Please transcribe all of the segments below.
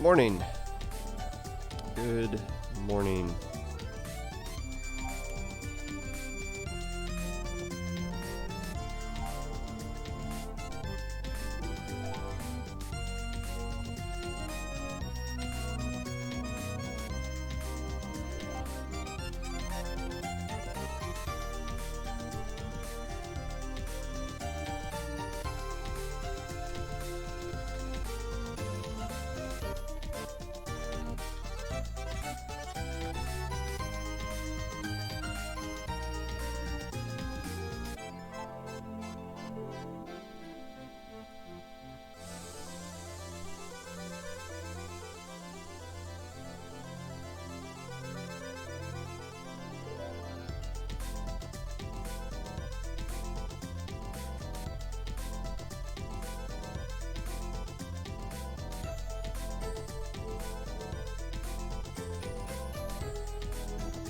Morning. Good morning.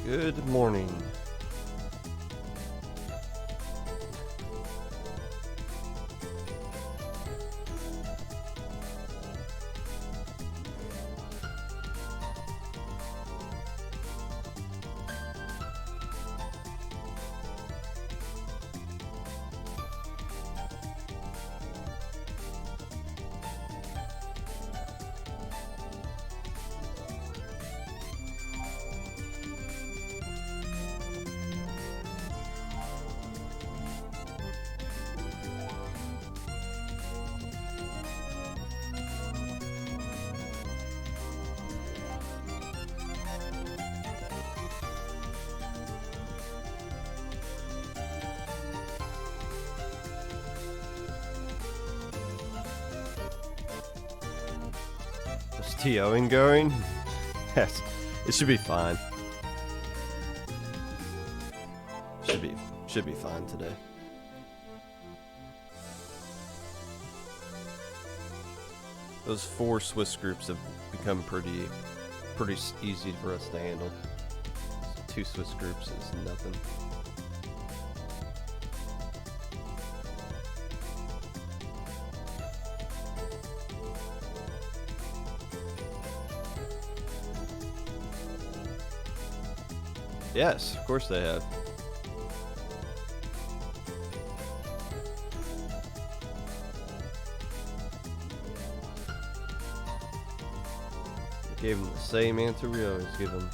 Good morning. Is TOing going? Yes, it should be fine. Should be fine today. Those 4 Swiss groups have become pretty easy for us to handle. 2 Swiss groups is nothing. Yes, of course they have. I gave them the same answer we always give them.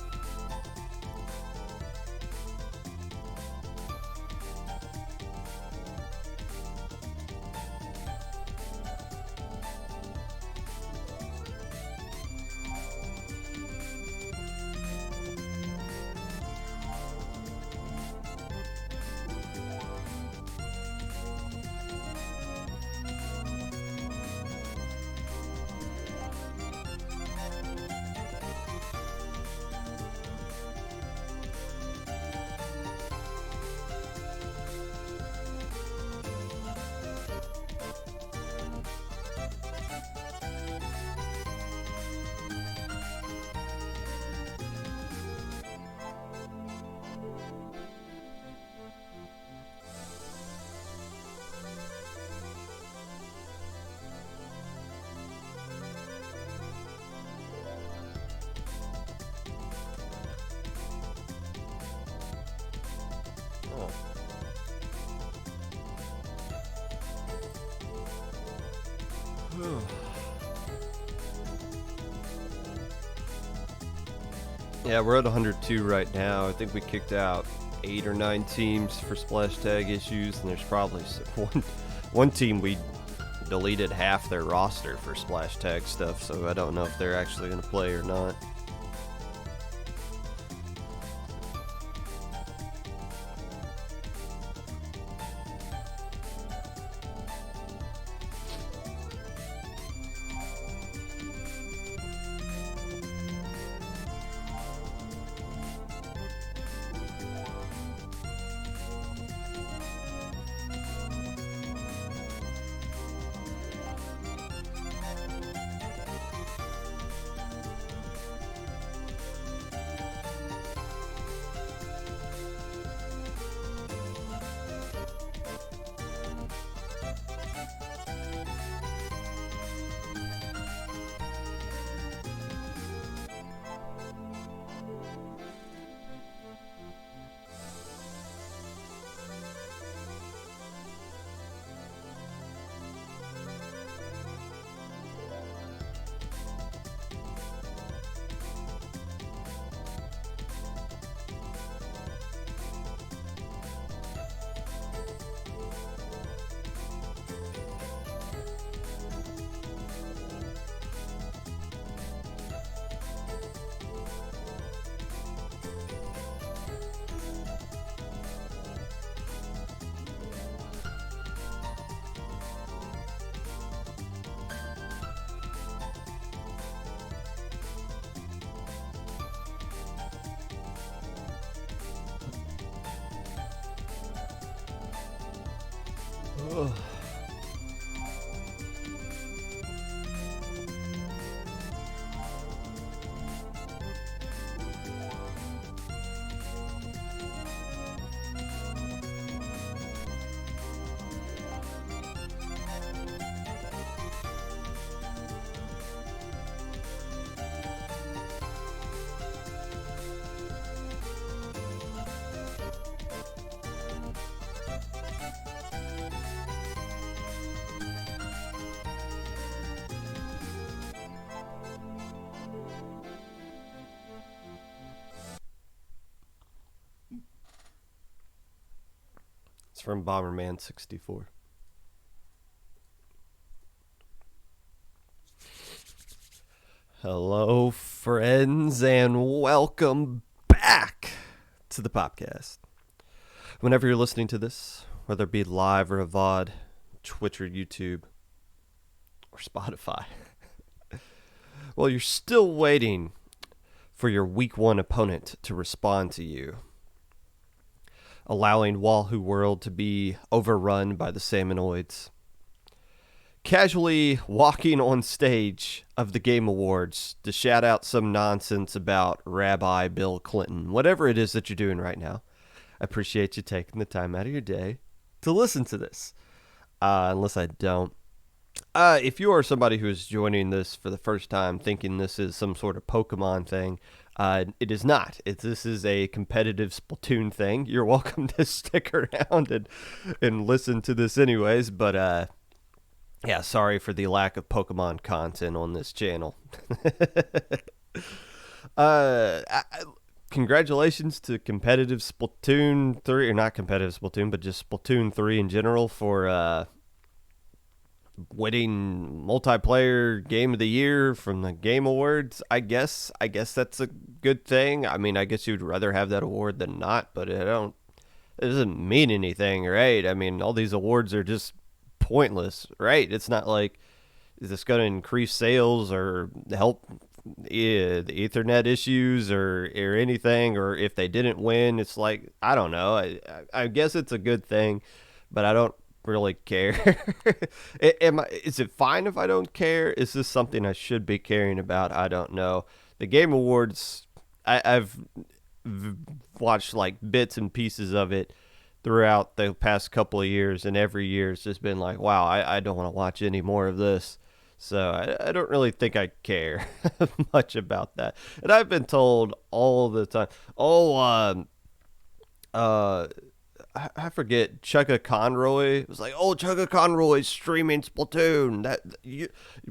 Yeah, we're at 102 right now. I think we kicked out 8 or 9 teams for splash tag issues, and there's probably one team we deleted half their roster for splash tag stuff, so I don't know if they're actually going to play or not. It's from Bomberman 64. Hello, friends, and welcome back to the Popcast. Whenever you're listening to this, whether it be live or a VOD, Twitch or YouTube, or Spotify, well, you're still waiting for your Week 1 opponent to respond to you, allowing Wahoo World to be overrun by the Salmonoids, casually walking on stage of the Game Awards to shout out some nonsense about Rabbi Bill Clinton, whatever it is that you're doing right now. I appreciate you taking the time out of your day to listen to this, unless I don't. If you are somebody who is joining this for the first time thinking this is some sort of Pokemon thing, it is not. This is a competitive Splatoon thing. You're welcome to stick around and listen to this anyways, but yeah, sorry for the lack of Pokemon content on this channel. Congratulations to competitive Splatoon 3, or not competitive Splatoon, but just Splatoon 3 in general for winning multiplayer game of the year from the Game Awards. I guess that's a good thing. I mean, I guess you'd rather have that award than not, but it doesn't mean anything, right? I mean, all these awards are just pointless, right? It's not like, is this going to increase sales or help the Ethernet issues or anything? Or if they didn't win, it's like, I don't know. I guess it's a good thing, but I don't really care. Is it fine if I don't care? Is this something I should be caring about? I don't know. The Game Awards, I've watched like bits and pieces of it throughout the past couple of years, and every year it's just been like, wow, I don't want to watch any more of this. So I don't really think I care much about that. And I've been told all the time, I forget, Chugga Conroy was like, oh, Chugga Conroy's streaming Splatoon.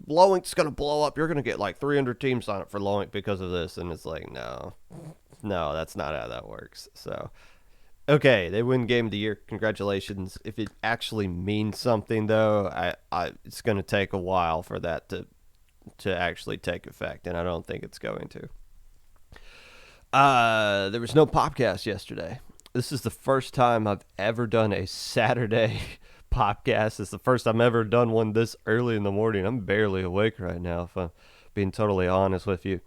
Lowink's going to blow up. You're going to get like 300 teams on it for Lowink because of this. And it's like, no, that's not how that works. So, okay, they win Game of the Year. Congratulations. If it actually means something, though, it's going to take a while for that to actually take effect, and I don't think it's going to. There was no Popcast yesterday. This is the first time I've ever done a Saturday podcast. It's the first time I've ever done one this early in the morning. I'm barely awake right now, if I'm being totally honest with you.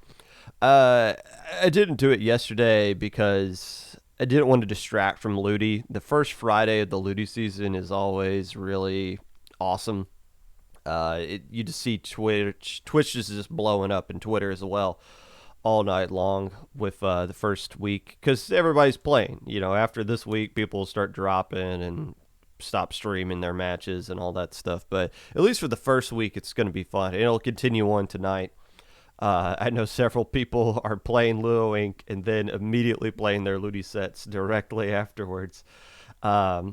I didn't do it yesterday because I didn't want to distract from Ludi. The first Friday of the Ludi season is always really awesome. You just see Twitch is just blowing up, and Twitter as well, all night long with the first week, because everybody's playing. You know, after this week, people will start dropping and stop streaming their matches and all that stuff. But at least for the first week, it's going to be fun. It'll continue on tonight. I know several people are playing Lilo Inc. and then immediately playing their Ludi sets directly afterwards. So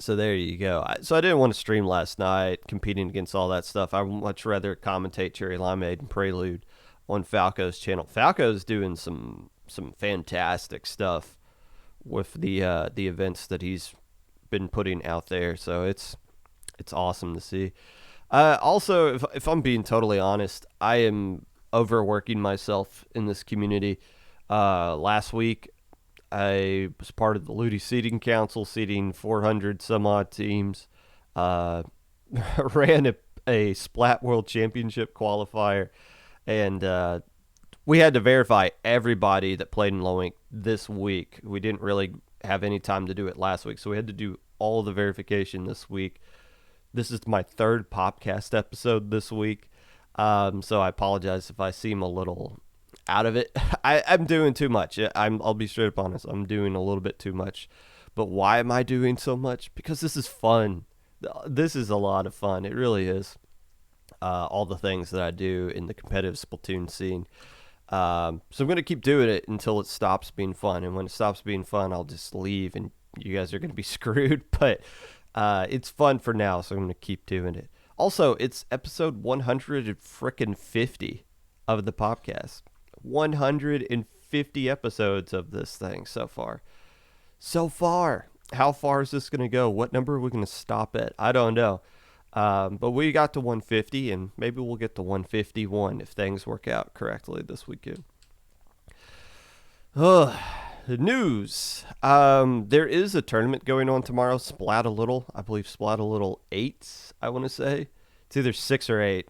there you go. So I didn't want to stream last night, competing against all that stuff. I would much rather commentate Cherry Limeade and Prelude on Falco's channel. Falco's doing some fantastic stuff with the events that he's been putting out there. So it's awesome to see. Also, if I'm being totally honest, I am overworking myself in this community. Last week, I was part of the Ludi Seating Council, seating 400 some odd teams. Ran a Splat World Championship qualifier. And we had to verify everybody that played in Low Inc. this week. We didn't really have any time to do it last week, so we had to do all the verification this week. This is my third Popcast episode this week, so I apologize if I seem a little out of it. I'm doing too much. I'll be straight up honest. I'm doing a little bit too much. But why am I doing so much? Because this is fun. This is a lot of fun. It really is. All the things that I do in the competitive Splatoon scene. So I'm going to keep doing it until it stops being fun. And when it stops being fun, I'll just leave and you guys are going to be screwed. But it's fun for now, so I'm going to keep doing it. Also, it's episode 150 of the Popcast. 150 episodes of this thing so far. So far. How far is this going to go? What number are we going to stop at? I don't know. But we got to 150, and maybe we'll get to 151 if things work out correctly this weekend. News. There is a tournament going on tomorrow, Splat a Little. I believe Splat a Little 8, I want to say. It's either 6 or 8.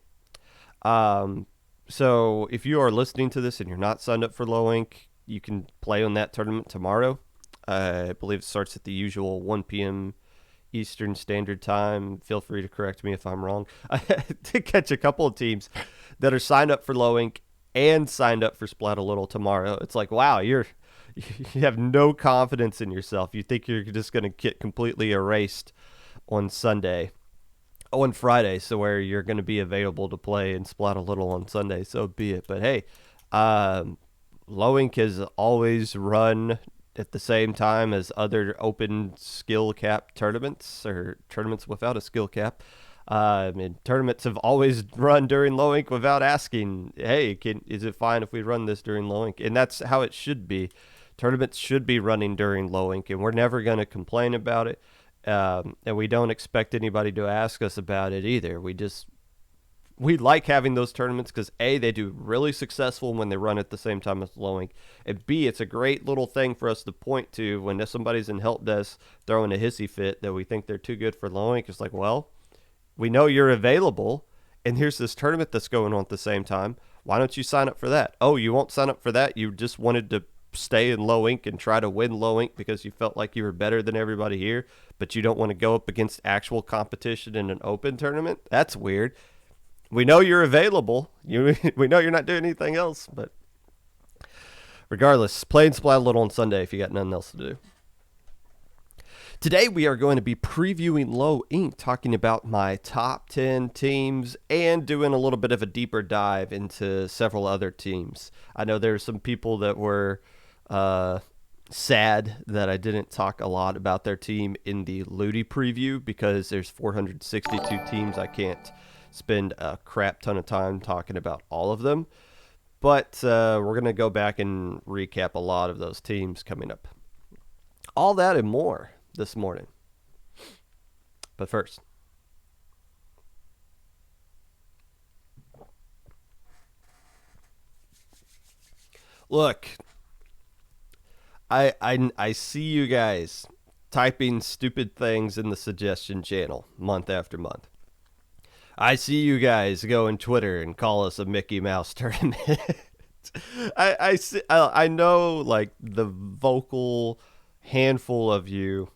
So if you are listening to this and you're not signed up for Low Inc., you can play on that tournament tomorrow. I believe it starts at the usual 1 p.m. Eastern Standard Time. Feel free to correct me if I'm wrong. I did catch a couple of teams that are signed up for Low Inc. and signed up for Splat a Little tomorrow. It's like, wow, you have no confidence in yourself. You think you're just going to get completely erased on Sunday. On Friday, so where you're going to be available to play and Splat a Little on Sunday, so be it. But hey, Low Inc. has always run at the same time as other open skill cap tournaments or tournaments without a skill cap. And tournaments have always run during Low Inc. without asking, hey, is it fine if we run this during Low Inc.? And that's how it should be. Tournaments should be running during Low Inc., and we're never going to complain about it. And we don't expect anybody to ask us about it either. We like having those tournaments because A, they do really successful when they run at the same time as Low Inc. And B, it's a great little thing for us to point to when somebody's in help desk throwing a hissy fit that we think they're too good for Low Inc. It's like, well, we know you're available, and here's this tournament that's going on at the same time. Why don't you sign up for that? Oh, you won't sign up for that? You just wanted to stay in Low Inc. and try to win Low Inc. because you felt like you were better than everybody here, but you don't want to go up against actual competition in an open tournament? That's weird. We know you're available. We know you're not doing anything else, but regardless, play and Splat a Little on Sunday if you got nothing else to do. Today we are going to be previewing Low Inc., talking about my top 10 teams and doing a little bit of a deeper dive into several other teams. I know there's some people that were sad that I didn't talk a lot about their team in the Ludi preview because there's 462 teams. I can't spend a crap ton of time talking about all of them. But we're going to go back and recap a lot of those teams coming up. All that and more this morning. But first, look, I see you guys typing stupid things in the suggestion channel month after month. I see you guys go on Twitter and call us a Mickey Mouse tournament. I know, like, the vocal handful of you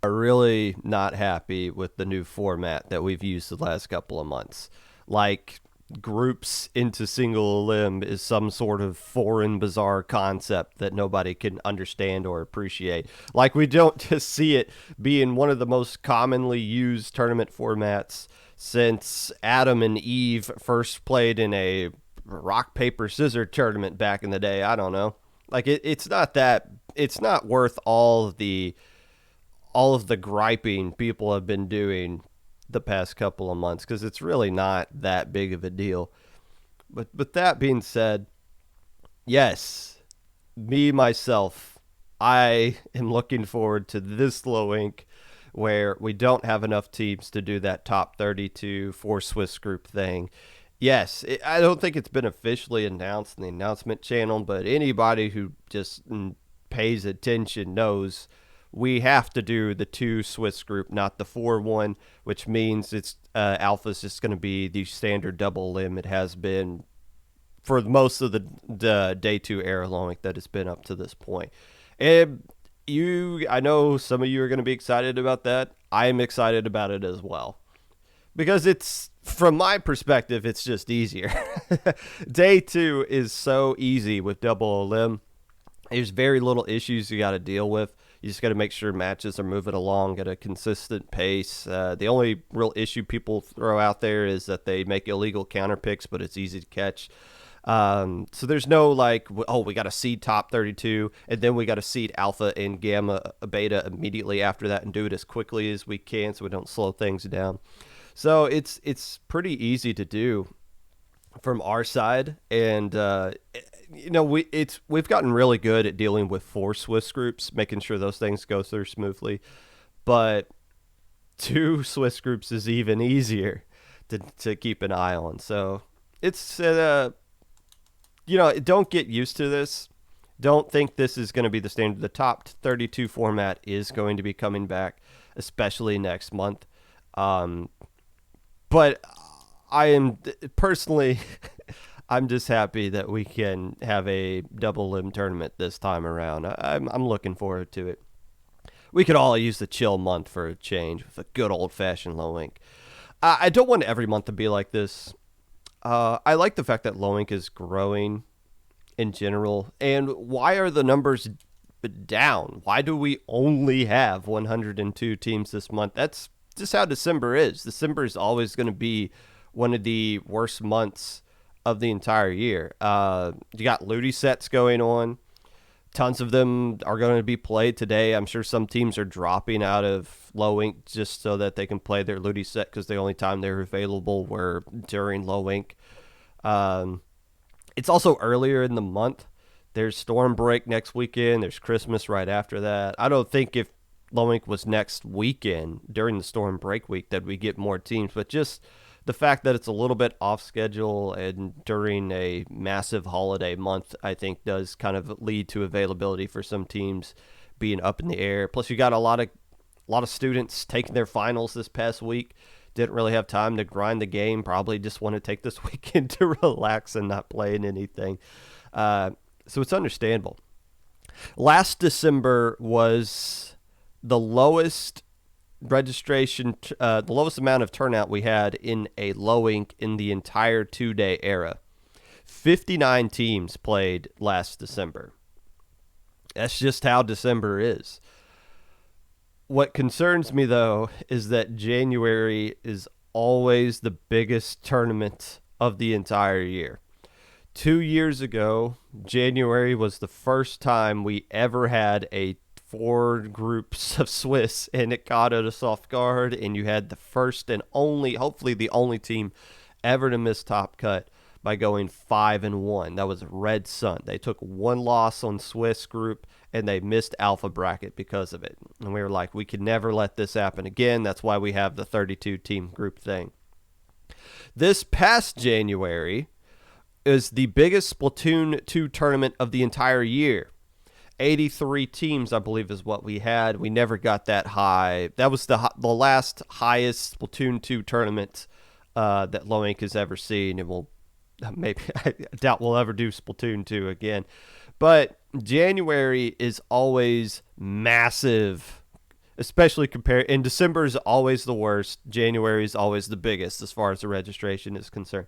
are really not happy with the new format that we've used the last couple of months. Like, groups into single limb is some sort of foreign, bizarre concept that nobody can understand or appreciate. Like, we don't just see it being one of the most commonly used tournament formats since Adam and Eve first played in a rock, paper, scissors tournament back in the day. I don't know. Like, it's not worth all of the griping people have been doing the past couple of months, because it's really not that big of a deal. But that being said, yes, myself, I am looking forward to this Low Inc., where we don't have enough teams to do that top 32 4 Swiss group thing. Yes, I don't think it's been officially announced in the announcement channel, but anybody who just pays attention knows we have to do the 2 Swiss group, not the 4-1, which means it's Alpha's just going to be the standard double limb it has been for most of the day 2 era Low Inc. that it's been up to this point. And I know some of you are going to be excited about that. I am excited about it as well. Because it's, from my perspective, it's just easier. Day 2 is so easy with double limb. There's very little issues you got to deal with. You just got to make sure matches are moving along at a consistent pace. The only real issue people throw out there is that they make illegal counter picks, but it's easy to catch. So there's no like, oh, we got to seed top 32, and then we got to seed alpha and gamma beta immediately after that and do it as quickly as we can so we don't slow things down. So it's pretty easy to do from our side, and we've gotten really good at dealing with 4 Swiss groups, making sure those things go through smoothly. But 2 Swiss groups is even easier to keep an eye on. So it's don't get used to this. Don't think this is going to be the standard. The top 32 format is going to be coming back, especially next month. But I am personally, I'm just happy that we can have a double limb tournament this time around. I'm looking forward to it. We could all use the chill month for a change with a good old-fashioned low ink. I don't want every month to be like this. I like the fact that low ink is growing in general. And why are the numbers down? Why do we only have 102 teams this month? That's just how December is. December is always going to be one of the worst months of the entire year. You got Ludi sets going on. Tons of them are going to be played today. I'm sure some teams are dropping out of low ink just so that they can play their Ludi set because the only time they're available were during low ink. It's also earlier in the month. There's storm break next weekend. There's Christmas right after that. I don't think if low ink was next weekend during the storm break week that we get more teams, but just the fact that it's a little bit off schedule and during a massive holiday month, I think does kind of lead to availability for some teams being up in the air. Plus, you got a lot of students taking their finals this past week. Didn't really have time to grind the game. Probably just want to take this weekend to relax and not playing anything. So it's understandable. Last December was the lowest registration, the lowest amount of turnout we had in a low ink in the entire 2-day era. 59 teams played last December. That's just how December is. What concerns me, though, is that January is always the biggest tournament of the entire year. 2 years ago, January was the first time we ever had a 4 groups of Swiss, and it caught us off guard, and you had the first and only, hopefully the only team ever to miss top cut by going 5-1. That was Red Sun. They took 1 loss on Swiss group, and they missed alpha bracket because of it. And we were like, we could never let this happen again. That's why we have the 32 team group thing. This past January is the biggest Splatoon 2 tournament of the entire year. 83 teams, I believe, is what we had. We never got that high. That was the last highest Splatoon 2 tournament that Low Ink has ever seen, and I doubt we'll ever do Splatoon 2 again. But January is always massive, especially and December is always the worst. January is always the biggest as far as the registration is concerned.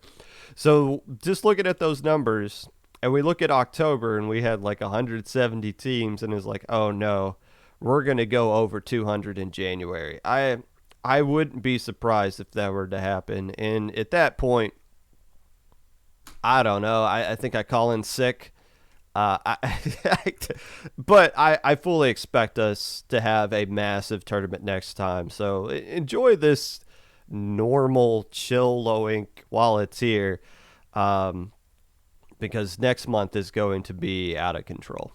So just looking at those numbers, and we look at October, and we had like 170 teams, and it's like, oh no, we're going to go over 200 in January. I wouldn't be surprised if that were to happen. And at that point, I don't know. I think I call in sick. But I fully expect us to have a massive tournament next time. So enjoy this normal, chill Low Ink while it's here. Because next month is going to be out of control.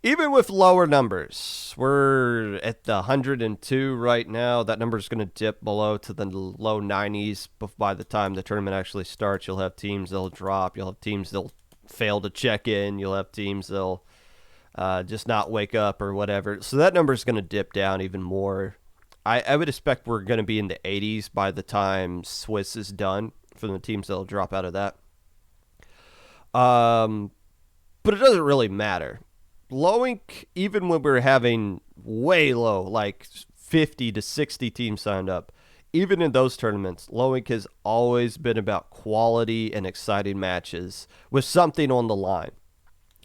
Even with lower numbers, we're at the 102 right now. That number is going to dip below to the low 90s by the time the tournament actually starts. You'll have teams that'll drop. You'll have teams that'll fail to check in. You'll have teams that'll just not wake up or whatever. So that number is going to dip down even more. I would expect we're going to be in the 80s by the time Swiss is done, for the teams that'll drop out of that. But it doesn't really matter, Loink, even when we were having way low, like 50 to 60 teams signed up, even in those tournaments, Loink has always been about quality and exciting matches with something on the line.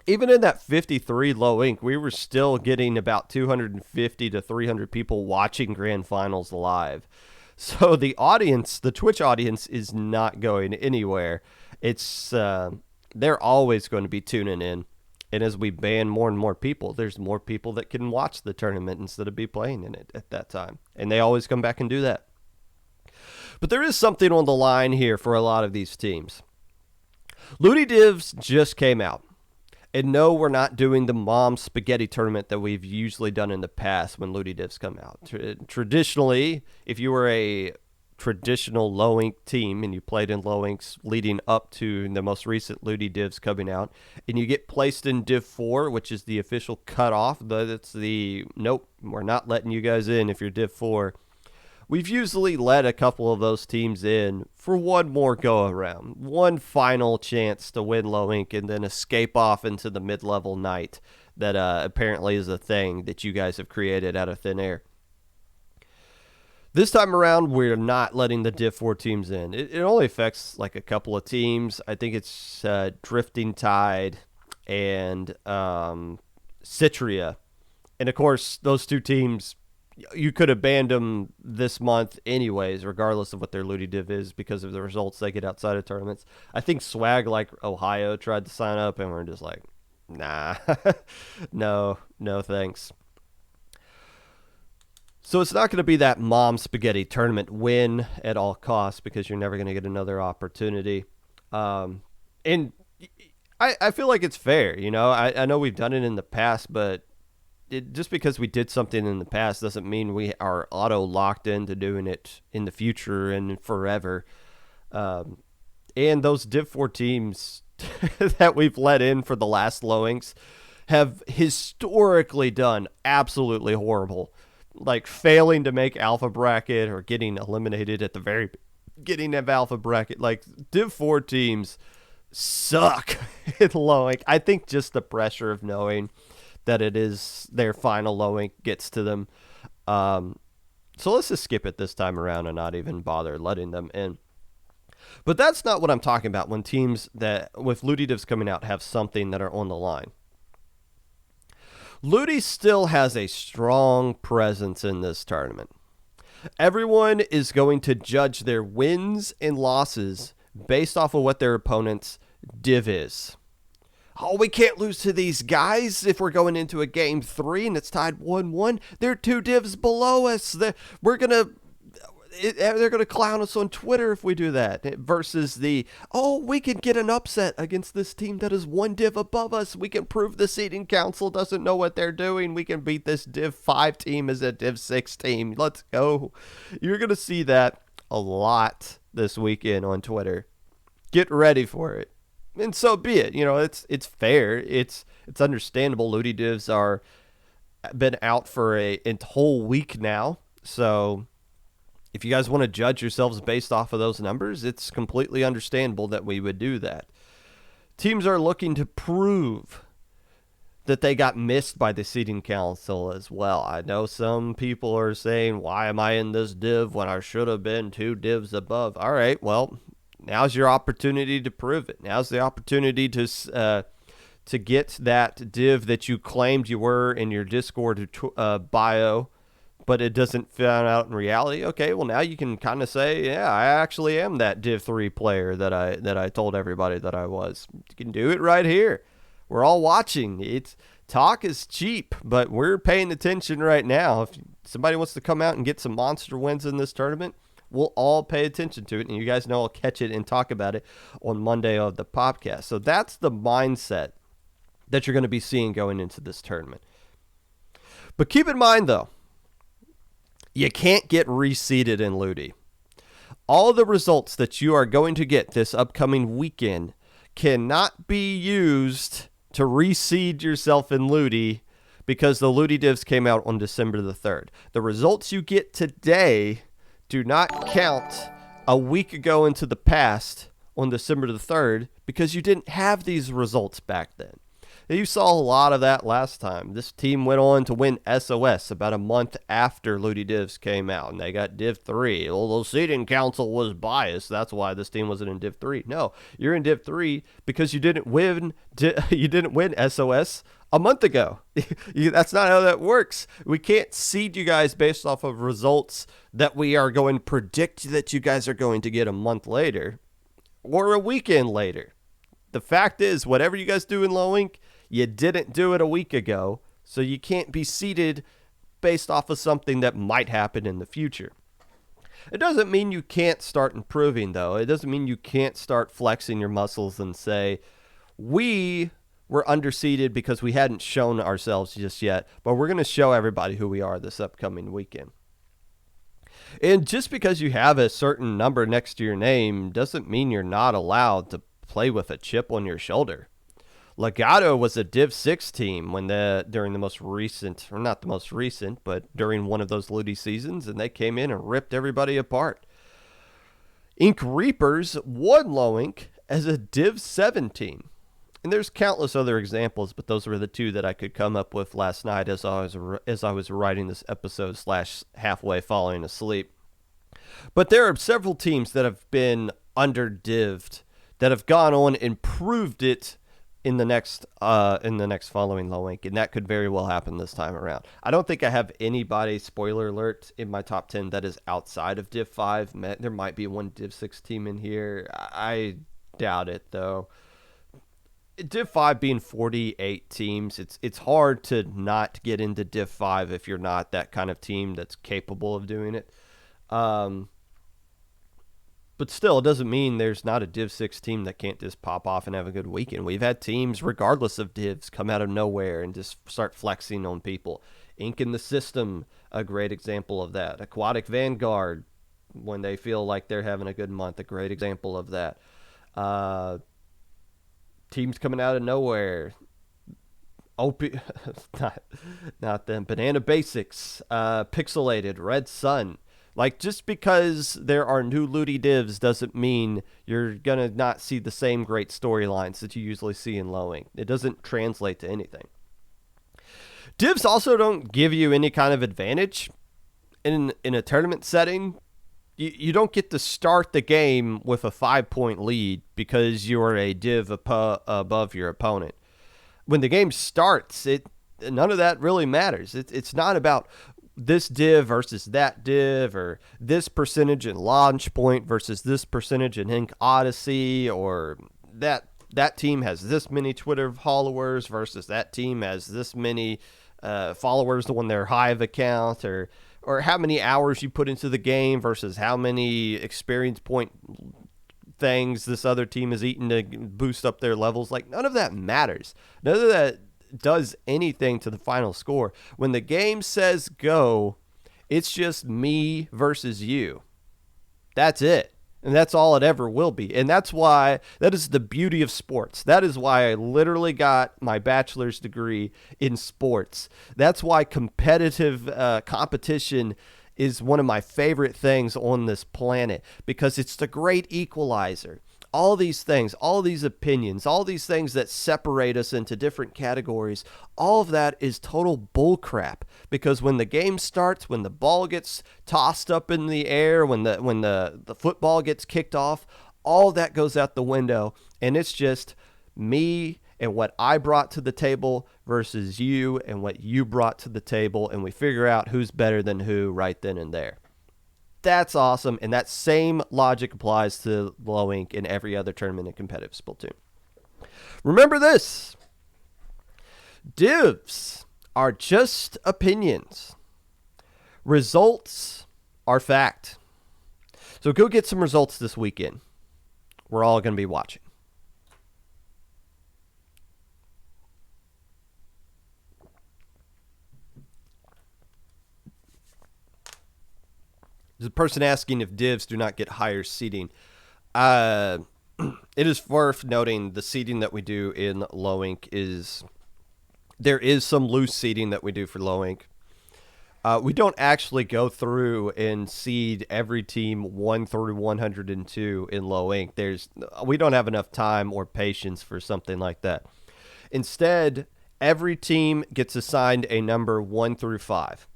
Even in that 53 low ink, we were still getting about 250 to 300 people watching grand finals live. So the audience, the Twitch audience, is not going anywhere. It's they're always going to be tuning in. And as we ban more and more people, there's more people that can watch the tournament instead of be playing in it at that time. And they always come back and do that. But there is something on the line here for a lot of these teams. Ludi Divs just came out. And no, we're not doing the mom spaghetti tournament that we've usually done in the past when Ludi Divs come out. Traditionally, if you were a traditional low ink team and you played in low inks leading up to the most recent Ludi Divs coming out, and you get placed in Div 4, which is the official cutoff, that's the nope, we're not letting you guys in if you're Div 4. We've usually let a couple of those teams in for one more go-around, one final chance to win low ink and then escape off into the mid-level night that apparently is a thing that you guys have created out of thin air. This time around, we're not letting the Div 4 teams in. It only affects like a couple of teams. I think it's Drifting Tide and Citria. And, of course, those two teams, you could have banned them this month anyways, regardless of what their Ludi Div is, because of the results they get outside of tournaments. I think Swag, like Ohio, tried to sign up, and we're just like, nah, no thanks. So it's not going to be that mom spaghetti tournament win at all costs, because you're never going to get another opportunity. And I feel like it's fair, you know. I know we've done it in the past, but just because we did something in the past doesn't mean we are auto locked into doing it in the future and forever. And those Div 4 teams that we've let in for the last low inks have historically done absolutely horrible, like failing to make alpha bracket or getting eliminated at the very beginning of alpha bracket. Like, Div 4 teams suck in low ink. I think just the pressure of knowing that it is their final low ink gets to them. So let's just skip it this time around and not even bother letting them in. But that's not what I'm talking about when teams that, with Ludi Divs coming out, have something that are on the line. Ludi still has a strong presence in this tournament. Everyone is going to judge their wins and losses based off of what their opponent's div is. Oh, we can't lose to these guys if we're going into a game 3 and it's tied 1-1. They're 2 divs below us. They're going to clown us on Twitter if we do that. Versus we can get an upset against this team that is 1 div above us. We can prove the seating council doesn't know what they're doing. We can beat this Div 5 team as a Div 6 team. Let's go. You're going to see that a lot this weekend on Twitter. Get ready for it. And so be it. You know, it's fair. It's understandable. Ludi Divs are been out for a whole week now. So if you guys want to judge yourselves based off of those numbers, it's completely understandable that we would do that. Teams are looking to prove that they got missed by the seating council as well. I know some people are saying, why am I in this div when I should have been 2 divs above? All right, well, now's your opportunity to prove it. Now's the opportunity to get that div that you claimed you were in your Discord bio, but it doesn't fan out in reality. Okay, well, now you can kind of say, yeah, I actually am that Div 3 player that I told everybody that I was. You can do it right here. We're all watching. Talk is cheap, but we're paying attention right now. If somebody wants to come out and get some monster wins in this tournament, we'll all pay attention to it, and you guys know I'll catch it and talk about it on Monday of the Popcast. So that's the mindset that you're going to be seeing going into this tournament. But keep in mind, though, you can't get reseeded in Ludi. All the results that you are going to get this upcoming weekend cannot be used to reseed yourself in Ludi because the Ludi Divs came out on December the 3rd. The results you get today do not count a week ago into the past on December the 3rd because you didn't have these results back then. You saw a lot of that last time. This team went on to win SOS about a month after Ludi Divs came out, and they got Div 3. Well, the seating council was biased. That's why this team wasn't in Div 3. No, you're in Div 3 because you didn't win SOS a month ago. That's not how that works. We can't seed you guys based off of results that we are going to predict that you guys are going to get a month later or a weekend later. The fact is, whatever you guys do in low ink, you didn't do it a week ago, so you can't be seeded based off of something that might happen in the future. It doesn't mean you can't start improving, though. It doesn't mean you can't start flexing your muscles and say, we were underseeded because we hadn't shown ourselves just yet, but we're going to show everybody who we are this upcoming weekend. And just because you have a certain number next to your name doesn't mean you're not allowed to play with a chip on your shoulder. Legato was a Div 6 team during the most recent, or not the most recent, but during one of those Ludi seasons, and they came in and ripped everybody apart. Ink Reapers won low ink as a Div 7 team. And there's countless other examples, but those were the two that I could come up with last night as I was writing this episode / halfway falling asleep. But there are several teams that have been under-divved that have gone on and proved it in the next following low ink, and that could very well happen this time around. I don't think I have anybody, spoiler alert, in my top 10 that is outside of Div 5. There might be one Div 6 team in here. I doubt it, though. Div 5 being 48 teams, it's hard to not get into Div 5 if you're not that kind of team that's capable of doing it. But still, it doesn't mean there's not a Div 6 team that can't just pop off and have a good weekend. We've had teams, regardless of divs, come out of nowhere and just start flexing on people. Ink in the System, a great example of that. Aquatic Vanguard, when they feel like they're having a good month, a great example of that. Teams coming out of nowhere. Not them. Banana Basics, Pixelated, Red Sun. Like, just because there are new Ludi divs doesn't mean you're going to not see the same great storylines that you usually see in low ink. It doesn't translate to anything. Divs also don't give you any kind of advantage in a tournament setting. You don't get to start the game with a 5-point lead because you're a div above your opponent. When the game starts, none of that really matters. It's not about this div versus that div, or this percentage in launch point versus this percentage in Ink Odyssey, or that team has this many Twitter followers versus that team has this many followers on their Hive account, or how many hours you put into the game versus how many experience point things this other team has eaten to boost up their levels. Like, none of that matters. None of that does anything to the final score. When the game says go, it's just me versus you. That's it. And that's all it ever will be. And that is the beauty of sports. That is why I literally got my bachelor's degree in sports. That's why competitive competition is one of my favorite things on this planet, because it's the great equalizer. All these things, all these opinions, all these things that separate us into different categories, all of that is total bullcrap. Because when the game starts, when the ball gets tossed up in the air, when the football gets kicked off, all that goes out the window, and it's just me and what I brought to the table versus you and what you brought to the table, and we figure out who's better than who right then and there. That's awesome, and that same logic applies to low ink and every other tournament in competitive Splatoon. Remember this: divs are just opinions. Results are fact. So go get some results this weekend. We're all going to be watching. There's a person asking if divs do not get higher seeding. It is worth noting the seeding that we do in low ink there is some loose seeding that we do for low ink. We don't actually go through and seed every team 1 through 102 in low ink. We don't have enough time or patience for something like that. Instead, every team gets assigned a number 1 through 5.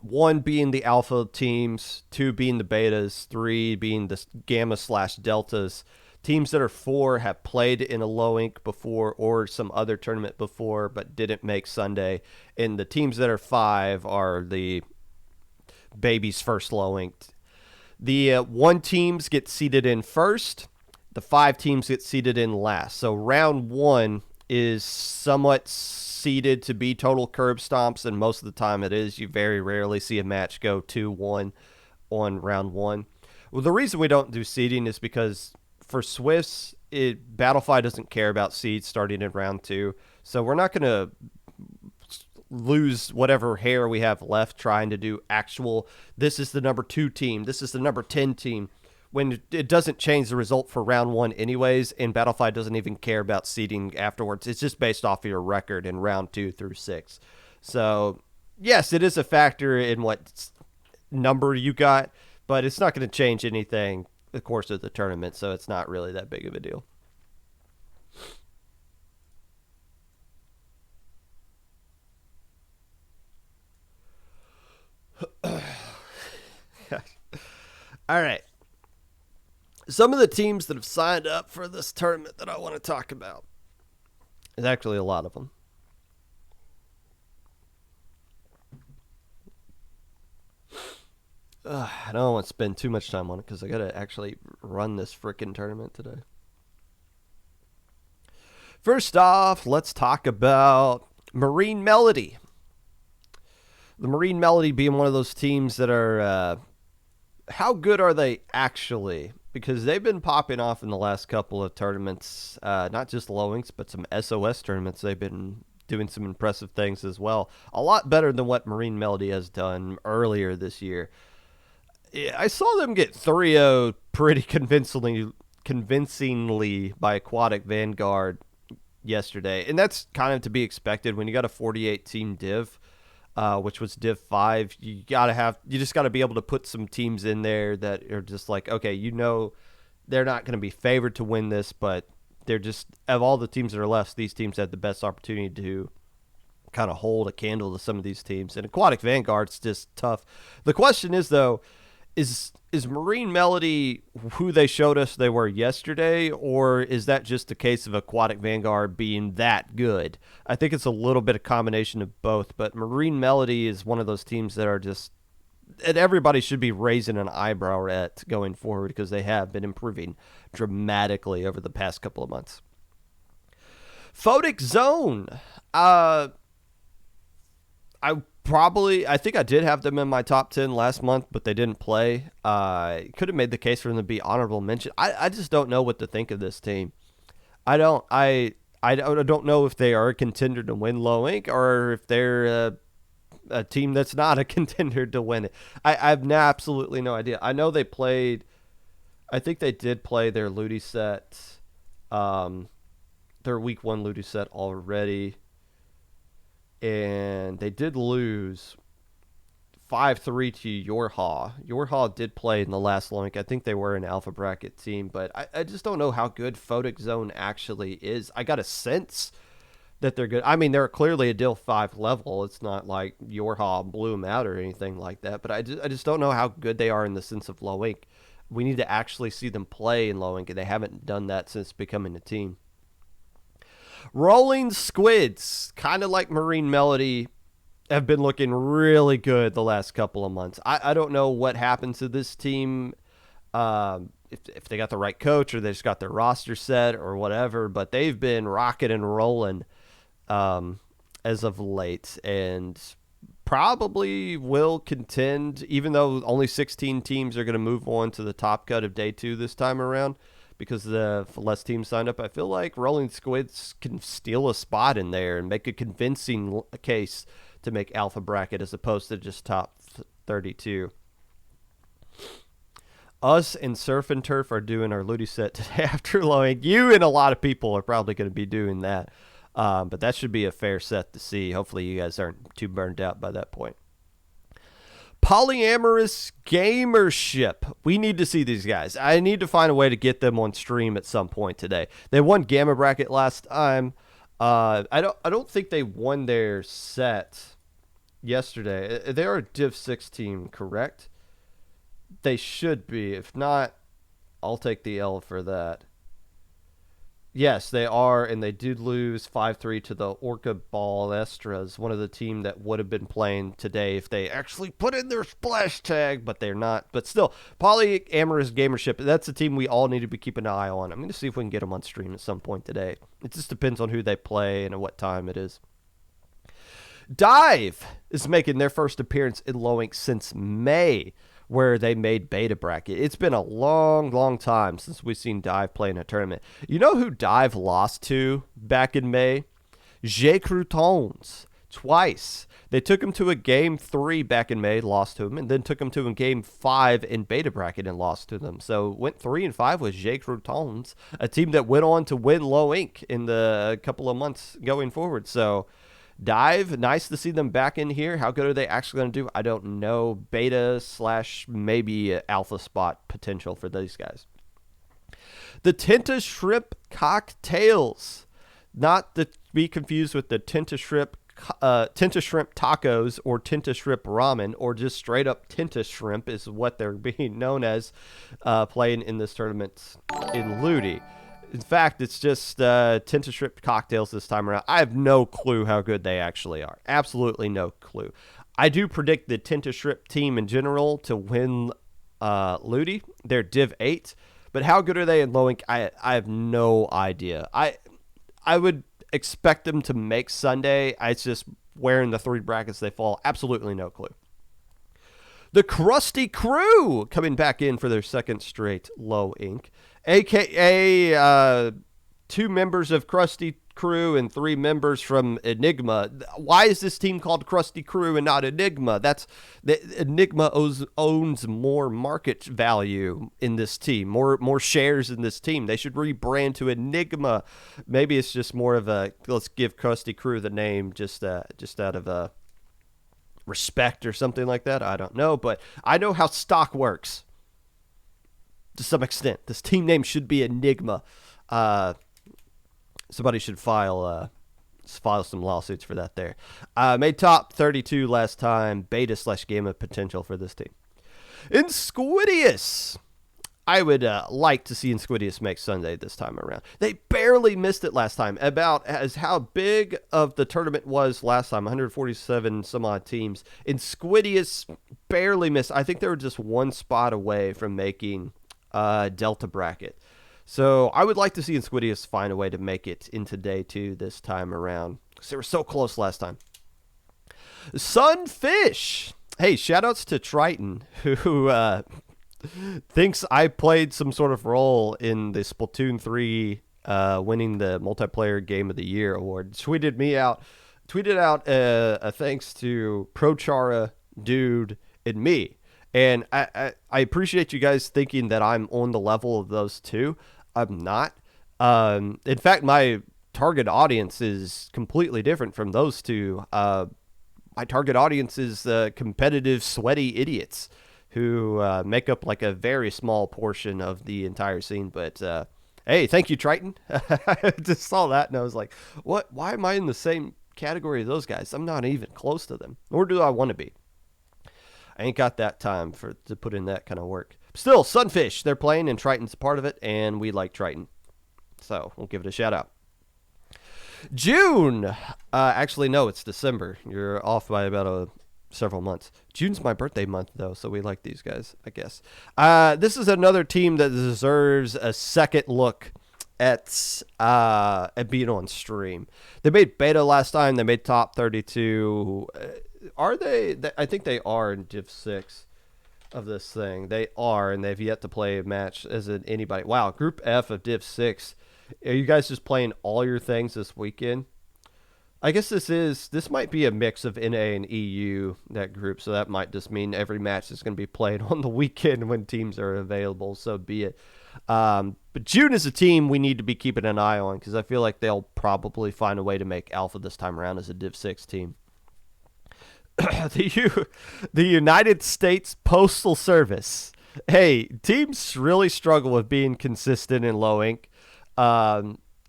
1 being the alpha teams, 2 being the betas, 3 being the gamma/deltas. Teams that are 4 have played in a low ink before or some other tournament before but didn't make Sunday. And the teams that are 5 are the baby's first low inked. The 1 teams get seeded in first. The 5 teams get seeded in last. So round 1 is somewhat seeded to be total curb stomps, and most of the time it is. You very rarely see a match go 2-1 on round 1. Well, the reason we don't do seeding is because for Swifts, Battlefy doesn't care about seeds starting in round 2. So we're not going to lose whatever hair we have left trying to do actual, this is the number 2 team, this is the number 10 team, when it doesn't change the result for round 1 anyways, and Battlefy doesn't even care about seeding afterwards. It's just based off of your record in round 2 through 6. So, yes, it is a factor in what number you got, but it's not going to change anything the course of the tournament, so it's not really that big of a deal. All right. Some of the teams that have signed up for this tournament that I want to talk about. There's actually a lot of them. I don't want to spend too much time on it because I got to actually run this frickin' tournament today. First off, let's talk about Marine Melody. The Marine Melody being one of those teams that are... how good are they actually? Because they've been popping off in the last couple of tournaments, not just low inks, but some SOS tournaments. They've been doing some impressive things as well. A lot better than what Marine Melody has done earlier this year. I saw them get 3-0 pretty convincingly by Aquatic Vanguard yesterday. And that's kind of to be expected when you got a 48-team div. Which was Div 5. You just got to be able to put some teams in there that are just like, okay, they're not going to be favored to win this, but they're just, of all the teams that are left, these teams had the best opportunity to kind of hold a candle to some of these teams. And Aquatic Vanguard's just tough. The question is, though, is Marine Melody who they showed us they were yesterday, or is that just a case of Aquatic Vanguard being that good? I think it's a little bit of combination of both, but Marine Melody is one of those teams that are just, and everybody should be raising an eyebrow at going forward because they have been improving dramatically over the past couple of months. Photic Zone. I think I did have them in my top 10 last month, but they didn't play. Could have made the case for them to be honorable mention. I just don't know what to think of this team. I don't know if they are a contender to win low ink or if they're a team that's not a contender to win it. I have absolutely no idea. I know they played. I think they did play their Ludi set, their week 1 Ludi set already. And they did lose 5-3 to Yorha. Yorha did play in the last link. I think they were an alpha bracket team, but I just don't know how good Photic Zone actually is. I got a sense that they're good. I mean, they're clearly a Div 5 level. It's not like Yorha blew them out or anything like that, but I just don't know how good they are in the sense of low ink. We need to actually see them play in low ink, and they haven't done that since becoming a team. Rolling Squids, kind of like Marine Melody, have been looking really good the last couple of months. I don't know what happened to this team, if they got the right coach or they just got their roster set or whatever, but they've been rocking and rolling as of late and probably will contend, even though only 16 teams are going to move on to the top cut of day 2 this time around. Because the less teams signed up, I feel like Rolling Squids can steal a spot in there and make a convincing case to make alpha bracket as opposed to just top 32. Us and Surf and Turf are doing our Ludi set today after lowing. You and a lot of people are probably going to be doing that. But that should be a fair set to see. Hopefully you guys aren't too burned out by that point. Polyamorous Gamership. We need to see these guys. I need to find a way to get them on stream at some point today. They won Gamma Bracket last time. I don't think they won their set yesterday. They are a Div 6 team, correct? They should be. If not, I'll take the L for that. Yes, they are, and they did lose 5-3 to the Orca Ballestras, one of the team that would have been playing today if they actually put in their splash tag, but they're not. But still, Polyamorous Gamership, that's a team we all need to be keeping an eye on. I'm going to see if we can get them on stream at some point today. It just depends on who they play and at what time it is. Dive is making their first appearance in Low-Inc since May, where they made beta bracket. It's been a long, long time since we've seen Dive play in a tournament. You know who Dive lost to back in May? J. Croutons. Twice. They took him to a game 3 back in May, lost to him, and then took him to a game 5 in beta bracket and lost to them. So went 3-5 with J. Croutons, a team that went on to win Low-Inc in the couple of months going forward. So Dive, nice to see them back in here. How good are they actually going to do? I don't know. Beta / maybe alpha spot potential for these guys. The Tinta Shrimp Cocktails. Not to be confused with the Tinta Shrimp tacos or Tinta Shrimp ramen, or just straight up Tinta Shrimp is what they're being known as, playing in this tournament in Ludi. In fact, it's just Tinta Shrimp Cocktails this time around. I have no clue how good they actually are. Absolutely no clue. I do predict the Tinta Shrimp team in general to win Ludi. They're Div 8. But how good are they in Low-Inc? I have no idea. I would expect them to make Sunday. It's just where in the 3 brackets they fall. Absolutely no clue. The Krusty Crew coming back in for their second straight Low-Inc, a.k.a. 2 members of Krusty Crew and 3 members from Enigma. Why is this team called Krusty Crew and not Enigma? Enigma owns more market value in this team, more shares in this team. They should rebrand to Enigma. Maybe it's just more of a, let's give Krusty Crew the name just out of a respect or something like that. I don't know, but I know how stock works to some extent. This team name should be Enigma. Somebody should file some lawsuits for that there. Made top 32 last time. Beta / gamma potential for this team. Insquidius. I would like to see Insquidius make Sunday this time around. They barely missed it last time. About as how big of the tournament was last time, 147 some odd teams. Insquidius barely missed. I think they were just 1 spot away from making Delta bracket. So I would like to see Insquidius find a way to make it into day 2 this time around, because they were so close last time. Sunfish. Hey, shoutouts to Triton, who thinks I played some sort of role in the Splatoon 3 winning the Multiplayer Game of the Year award. Tweeted out a thanks to Prochara, Dude, and me. And I appreciate you guys thinking that I'm on the level of those two. I'm not. In fact, my target audience is completely different from those two. My target audience is competitive, sweaty idiots who make up like a very small portion of the entire scene. But hey, thank you, Triton. I just saw that and I was like, what? Why am I in the same category as those guys? I'm not even close to them. Nor do I want to be. I ain't got that time to put in that kind of work. Still, Sunfish, they're playing and Triton's a part of it, and we like Triton. So we'll give it a shout out. June. Actually, no, it's December. You're off by about several months. June's my birthday month, though, so we like these guys, I guess. This is another team that deserves a second look at being on stream. They made beta last time. They made top 32. Are they? I think they are in Div 6 of this thing. They are, and they've yet to play a match as anybody. Wow, Group F of Div 6. Are you guys just playing all your things this weekend? I guess this might be a mix of NA and EU, that group, so that might just mean every match is going to be played on the weekend when teams are available, so be it. But June is a team we need to be keeping an eye on, because I feel like they'll probably find a way to make Alpha this time around as a Div 6 team. The United States Postal Service. Hey, teams really struggle with being consistent in Low-Inc.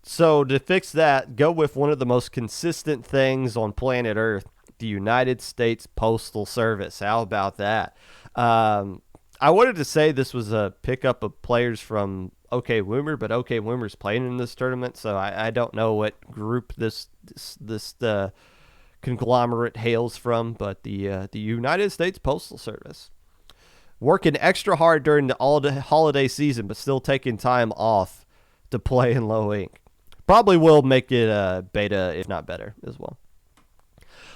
So to fix that, go with one of the most consistent things on planet Earth, the United States Postal Service. How about that? I wanted to say this was a pickup of players from OK Woomer, but OK Woomer's playing in this tournament, so I don't know what group this conglomerate hails from, but the United States Postal Service working extra hard during the holiday season, but still taking time off to play in low ink. Probably will make it a beta, if not better, as well.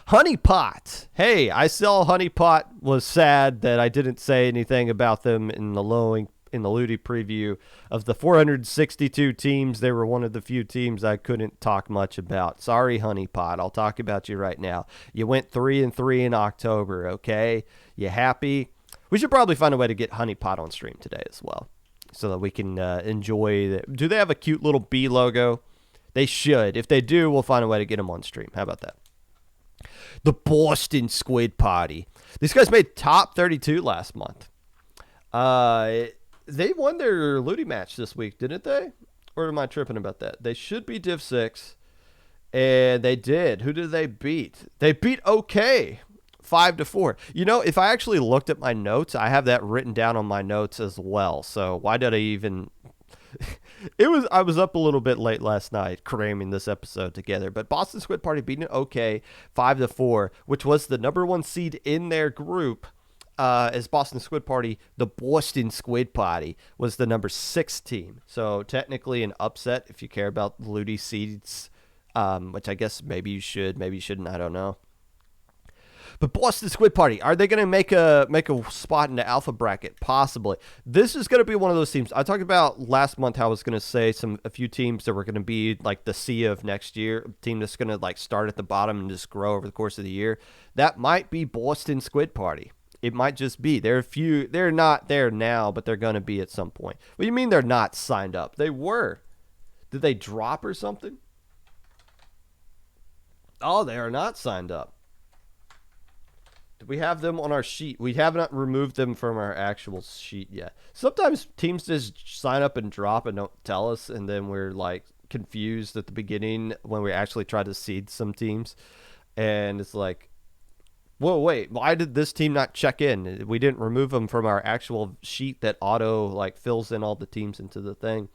Honeypot. Hey, I saw Honeypot was sad that I didn't say anything about them in the Ludi preview. Of the 462 teams, they were one of the few teams I couldn't talk much about. Sorry, Honeypot. I'll talk about you right now. You went 3-3 in October, okay? You happy? We should probably find a way to get Honeypot on stream today as well, so that we can enjoy. Do they have a cute little bee logo? They should. If they do, we'll find a way to get them on stream. How about that? The Boston Squid Party. These guys made top 32 last month. They won their Ludi match this week, didn't they? Or am I tripping about that? They should be Div 6. And they did. Who did they beat? They beat OK 5-4. You know, if I actually looked at my notes, I have that written down on my notes as well. So why did I even... I was up a little bit late last night cramming this episode together, but Boston Squid Party beating OK 5-4, which was the number one seed in their group. As Boston Squid Party, the Boston Squid Party was the number 6 team. So technically an upset if you care about Ludi seeds, which I guess maybe you should, maybe you shouldn't. I don't know. But Boston Squid Party, are they going to make a spot in the alpha bracket? Possibly. This is going to be one of those teams. I talked about last month how I was going to say a few teams that were going to be like the sea of next year, a team that's going to like start at the bottom and just grow over the course of the year. That might be Boston Squid Party. It might just be. They're not there now, but they're going to be at some point. What do you mean they're not signed up? They were. Did they drop or something? Oh, they are not signed up. We have them on our sheet. We have not removed them from our actual sheet yet. Sometimes teams just sign up and drop and don't tell us, and then we're like confused at the beginning when we actually try to seed some teams. And it's like, whoa, wait, why did this team not check in? We didn't remove them from our actual sheet that auto like fills in all the teams into the thing.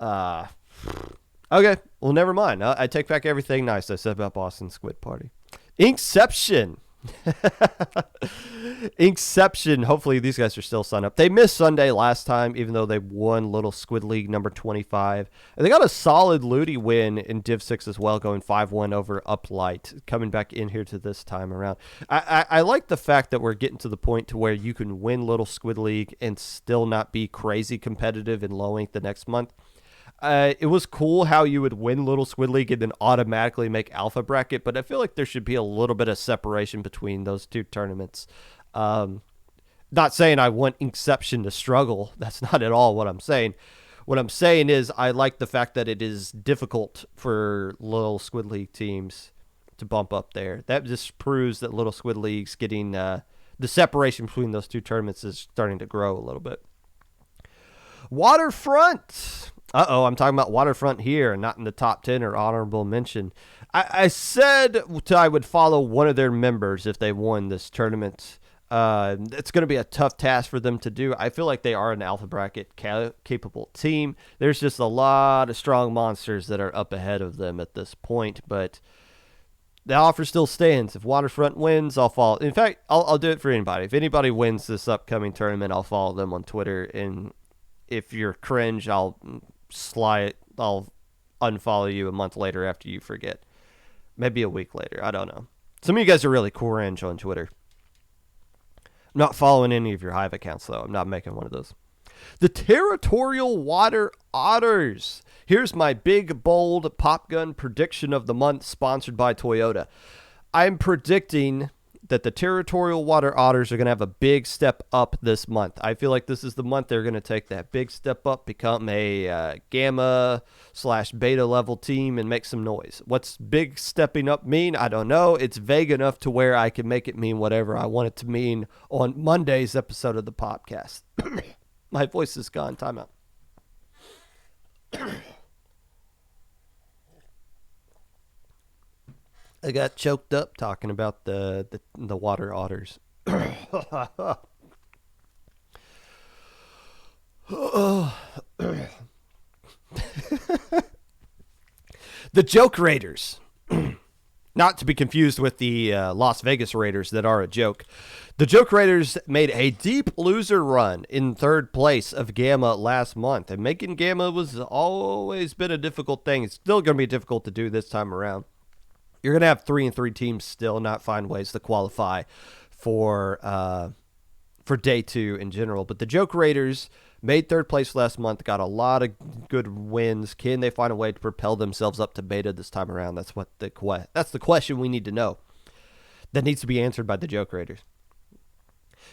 Okay, well, never mind. I take back everything nice I said about Boston Squid Party. Inkception. Inkception. Hopefully these guys are still signed up. They missed Sunday last time, even though they won Little Squid League number 25. And they got a solid Ludi win in Div 6 as well, going 5-1 over Uplight, coming back in here to this time around. I like the fact that we're getting to the point to where you can win Little Squid League and still not be crazy competitive in low ink the next month. It was cool how you would win Little Squid League and then automatically make Alpha Bracket, but I feel like there should be a little bit of separation between those two tournaments. Not saying I want Inkception to struggle. That's not at all what I'm saying. What I'm saying is I like the fact that it is difficult for Little Squid League teams to bump up there. That just proves that Little Squid League's getting the separation between those two tournaments is starting to grow a little bit. Waterfront. I'm talking about Waterfront here and not in the top 10 or honorable mention. I said I would follow one of their members if they won this tournament. It's going to be a tough task for them to do. I feel like they are an alpha bracket capable team. There's just a lot of strong monsters that are up ahead of them at this point, but the offer still stands. If Waterfront wins, I'll follow. In fact, I'll do it for anybody. If anybody wins this upcoming tournament, I'll follow them on Twitter, and if you're cringe, I'll unfollow you a month later after you forget. Maybe a week later. I don't know. Some of you guys are really cringe on Twitter. I'm not following any of your Hive accounts, though. I'm not making one of those. The Territorial Water Otters. Here's my big, bold pop gun prediction of the month, sponsored by Toyota. I'm predicting that the Territorial Water Otters are going to have a big step up this month. I feel like this is the month they're going to take that big step up, become a gamma/beta level team and make some noise. What's big stepping up mean? I don't know. It's vague enough to where I can make it mean whatever I want it to mean on Monday's episode of the Popcast. My voice is gone. Time out. I got choked up talking about the water otters. The Joke Raiders. Not to be confused with the Las Vegas Raiders that are a joke. The Joke Raiders made a deep loser run in third place of Gamma last month. And making Gamma was always been a difficult thing. It's still going to be difficult to do this time around. You're going to have 3-3 teams still not find ways to qualify for day two in general. But the Joke Raiders made third place last month, got a lot of good wins. Can they find a way to propel themselves up to beta this time around? That's the question we need to know. That needs to be answered by the Joke Raiders.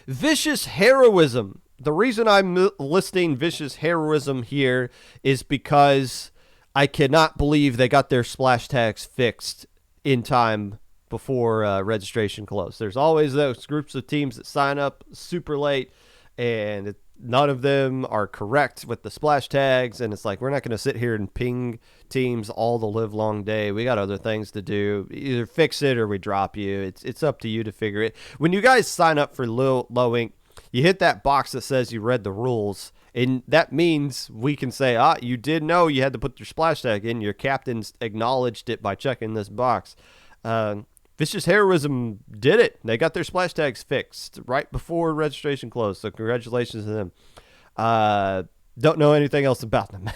Vicious Heroism. The reason I'm listing Vicious Heroism here is because I cannot believe they got their splash tags fixed in time before registration closed. There's always those groups of teams that sign up super late, and none of them are correct with the splash tags, and it's like, we're not going to sit here and ping teams all the live long day. We got other things to do. Either fix it or we drop you. It's up to you to figure it. When you guys sign up for low ink, you hit that box that says you read the rules, and that means we can say, you did know you had to put your splash tag in. Your captains acknowledged it by checking this box. Vicious Heroism did it. They got their splash tags fixed right before registration closed, so congratulations to them. Don't know anything else about them.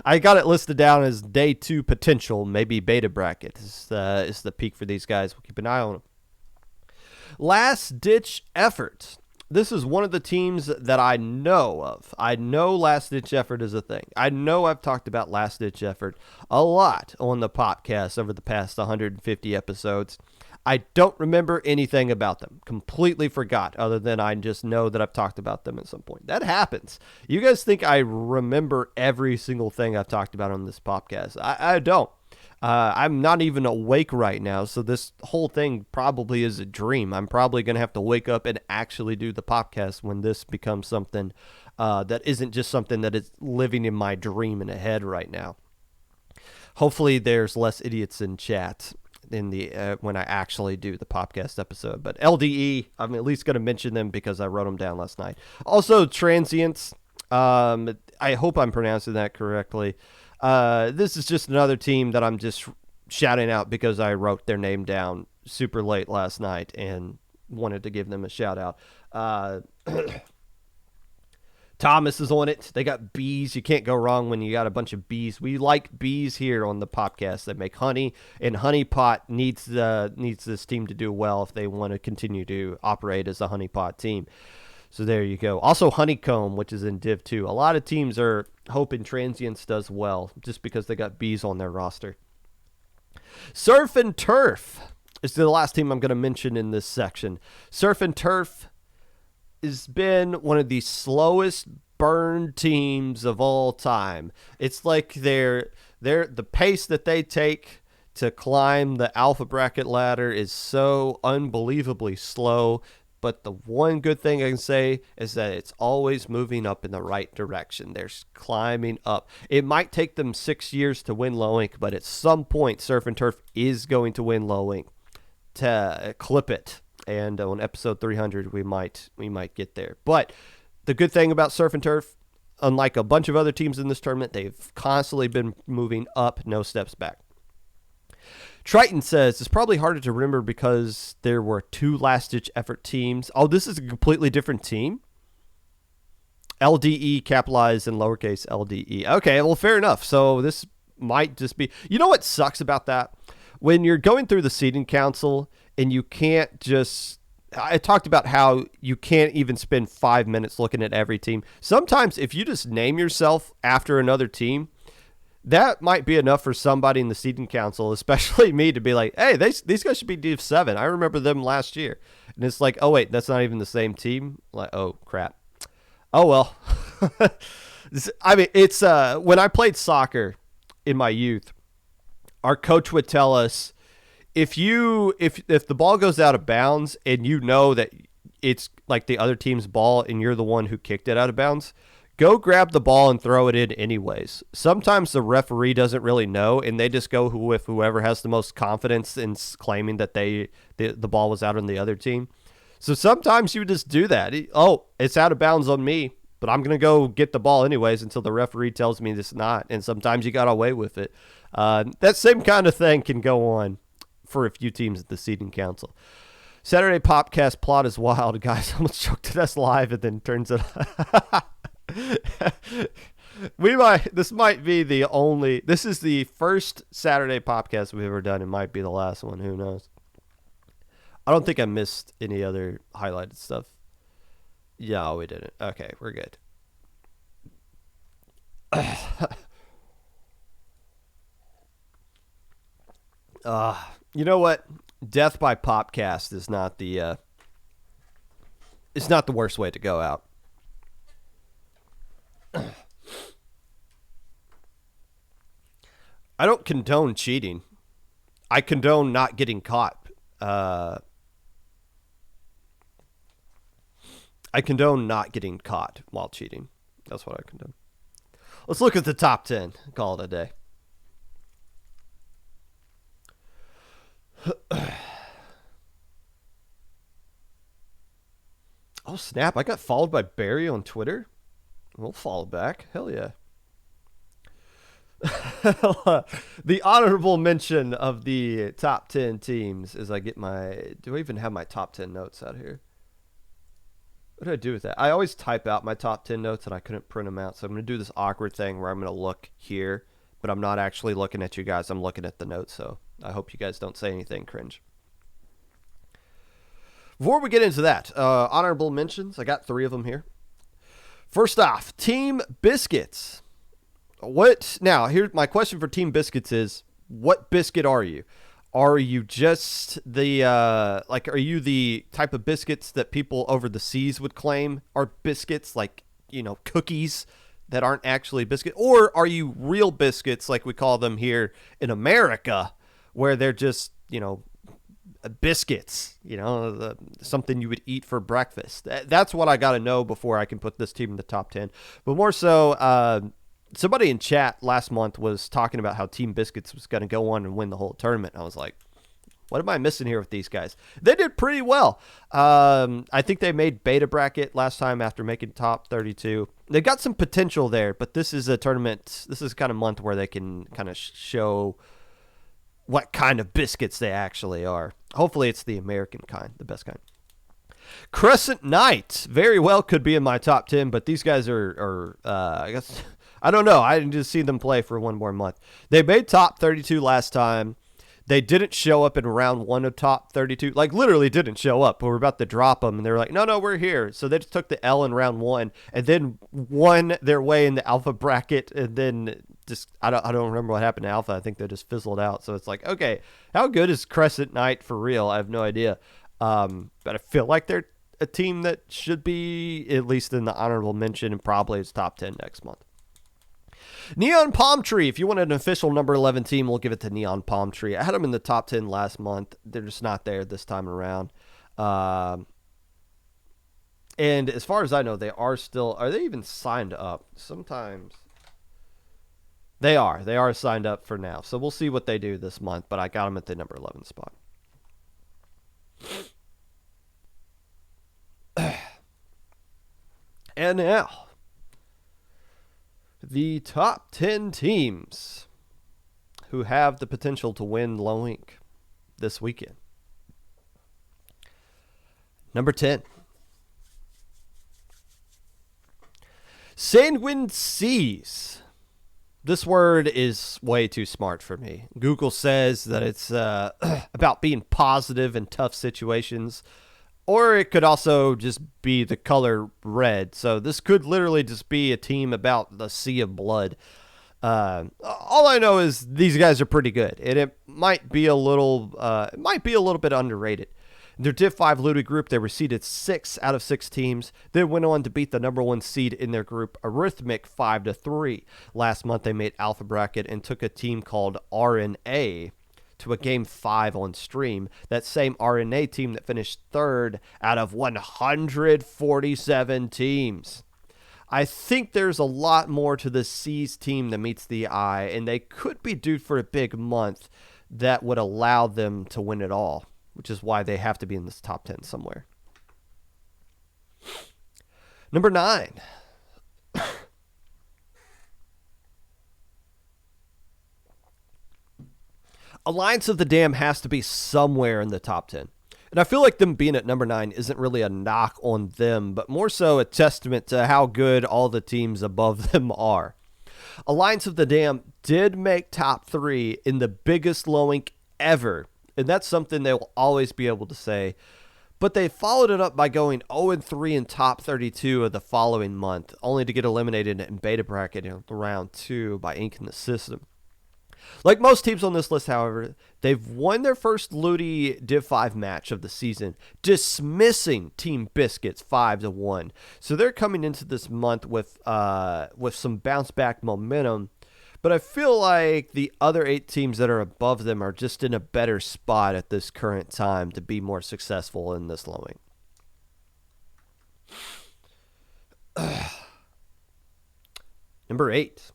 I got it listed down as day 2 potential, maybe beta bracket is the peak for these guys. We'll keep an eye on them. Last Ditch Effort. This is one of the teams that I know of. I know Last Ditch Effort is a thing. I know I've talked about Last Ditch Effort a lot on the Popcast over the past 150 episodes. I don't remember anything about them. Completely forgot, other than I just know that I've talked about them at some point. That happens. You guys think I remember every single thing I've talked about on this Popcast. I don't. I'm not even awake right now, so this whole thing probably is a dream. I'm probably going to have to wake up and actually do the podcast when this becomes something that isn't just something that is living in my dream in a head right now. Hopefully there's less idiots in chat in the when I actually do the podcast episode. But LDE, I'm at least going to mention them because I wrote them down last night. Also, Transients. I hope I'm pronouncing that correctly. This is just another team that I'm just shouting out because I wrote their name down super late last night and wanted to give them a shout out. Thomas is on it. They got bees. You can't go wrong when you got a bunch of bees. We like bees here on the Popcast. They make honey, and Honey Pot needs this team to do well if they want to continue to operate as a Honey Pot team. So there you go. Also Honeycomb, which is in Div 2. A lot of teams are hoping Transients does well just because they got bees on their roster. Surf and Turf is the last team I'm going to mention in this section. Surf and Turf has been one of the slowest burn teams of all time. It's like the pace that they take to climb the alpha bracket ladder is so unbelievably slow. But the one good thing I can say is that it's always moving up in the right direction. They're climbing up. It might take them 6 years to win low ink, but at some point, Surf and Turf is going to win low ink. To clip it. And on episode 300, we might get there. But the good thing about Surf and Turf, unlike a bunch of other teams in this tournament, they've constantly been moving up, no steps back. Triton says, it's probably harder to remember because there were 2 last-ditch effort teams. Oh, this is a completely different team? LDE capitalized in lowercase LDE. Okay, well, fair enough. So this might just be... You know what sucks about that? When you're going through the seeding council and you can't just... I talked about how you can't even spend 5 minutes looking at every team. Sometimes if you just name yourself after another team, that might be enough for somebody in the seeding council, especially me, to be like, hey, these guys should be Div 7. I remember them last year. And it's like, oh, wait, that's not even the same team? Like, oh, crap. Oh, well. I mean, it's when I played soccer in my youth, our coach would tell us, if the ball goes out of bounds and you know that it's like the other team's ball and you're the one who kicked it out of bounds, go grab the ball and throw it in anyways. Sometimes the referee doesn't really know, and they just go with whoever has the most confidence in claiming that the ball was out on the other team. So sometimes you just do that. Oh, it's out of bounds on me, but I'm going to go get the ball anyways until the referee tells me it's not. And sometimes you got away with it. That same kind of thing can go on for a few teams at the seating council. Saturday Popcast plot is wild, guys. Almost choked at us live and then turns it. This might be the only. This is the first Saturday Popcast we've ever done. It might be the last one. Who knows? I don't think I missed any other highlighted stuff. No, we didn't. Okay, we're good. You know what? Death by Popcast is not the it's not the worst way to go out. I don't condone cheating. I condone not getting caught. I condone not getting caught while cheating. That's what I condone. Let's look at the top 10. Call it a day. Oh, snap. I got followed by Barry on Twitter. We'll follow back. Hell yeah. The honorable mention of the top 10 teams as I get my... Do I even have my top 10 notes out here? What do I do with that? I always type out my top 10 notes and I couldn't print them out. So I'm going to do this awkward thing where I'm going to look here, but I'm not actually looking at you guys. I'm looking at the notes. So I hope you guys don't say anything cringe. Before we get into that, honorable mentions. I got 3 of them here. First off, Team Biscuits. Now, here's my question for Team Biscuits is, what biscuit are you? Are you just the, are you the type of biscuits that people over the seas would claim are biscuits, like, cookies that aren't actually biscuit? Or are you real biscuits, like we call them here in America, where they're just, biscuits, something you would eat for breakfast? That's what I got to know before I can put this team in the top 10. But more so, somebody in chat last month was talking about how Team Biscuits was going to go on and win the whole tournament. I was like, what am I missing here with these guys? They did pretty well. I think they made beta bracket last time after making top 32. They got some potential there, but this is a tournament. This is kind of month where they can kind of show what kind of biscuits they actually are. Hopefully it's the American kind, the best kind. Crescent Knight very well could be in my top 10, but these guys are I guess, I don't know. I didn't just see them play for one more month. They made top 32 last time. They didn't show up in round 1 of top 32. Like, literally didn't show up. But we're about to drop them, and they were like, no, we're here. So they just took the L in round 1 and then won their way in the alpha bracket, and then just I don't remember what happened to alpha. I think they just fizzled out. So it's like, okay, how good is Crescent Knight for real? I have no idea. But I feel like they're a team that should be at least in the honorable mention and probably is top 10 next month. Neon Palm Tree. If you want an official number 11 team, we'll give it to Neon Palm Tree. I had them in the top 10 last month. They're just not there this time around. And as far as I know, they are still... Are they even signed up? Sometimes... They are. They are signed up for now. So we'll see what they do this month. But I got them at the number 11 spot. And now... the top 10 teams who have the potential to win Low Inc. this weekend. Number 10. Sanguine Seas. This word is way too smart for me. Google says that it's about being positive in tough situations. Or it could also just be the color red. So this could literally just be a team about the sea of blood. All I know is these guys are pretty good, and it might be a little bit underrated. In their Div 5 Ludwig group, they were seeded 6 out of 6 teams. They went on to beat the number 1 seed in their group, Arithmetic, 5-3. Last month, they made Alpha Bracket and took a team called RNA to a Game 5 on stream. That same RNA team that finished 3rd out of 147 teams. I think there's a lot more to the C's team than meets the eye, and they could be due for a big month that would allow them to win it all, which is why they have to be in this top 10 somewhere. Number 9. Alliance of the Dam has to be somewhere in the top 10. And I feel like them being at number 9 isn't really a knock on them, but more so a testament to how good all the teams above them are. Alliance of the Dam did make top 3 in the biggest low ink ever, and that's something they will always be able to say. But they followed it up by going 0-3 in top 32 of the following month, only to get eliminated in beta bracket in round 2 by inking the system. Like most teams on this list, however, they've won their first Ludi Div 5 match of the season, dismissing Team Biscuits 5-1. So they're coming into this month with some bounce back momentum. But I feel like the other 8 teams that are above them are just in a better spot at this current time to be more successful in this lowing. Number 8.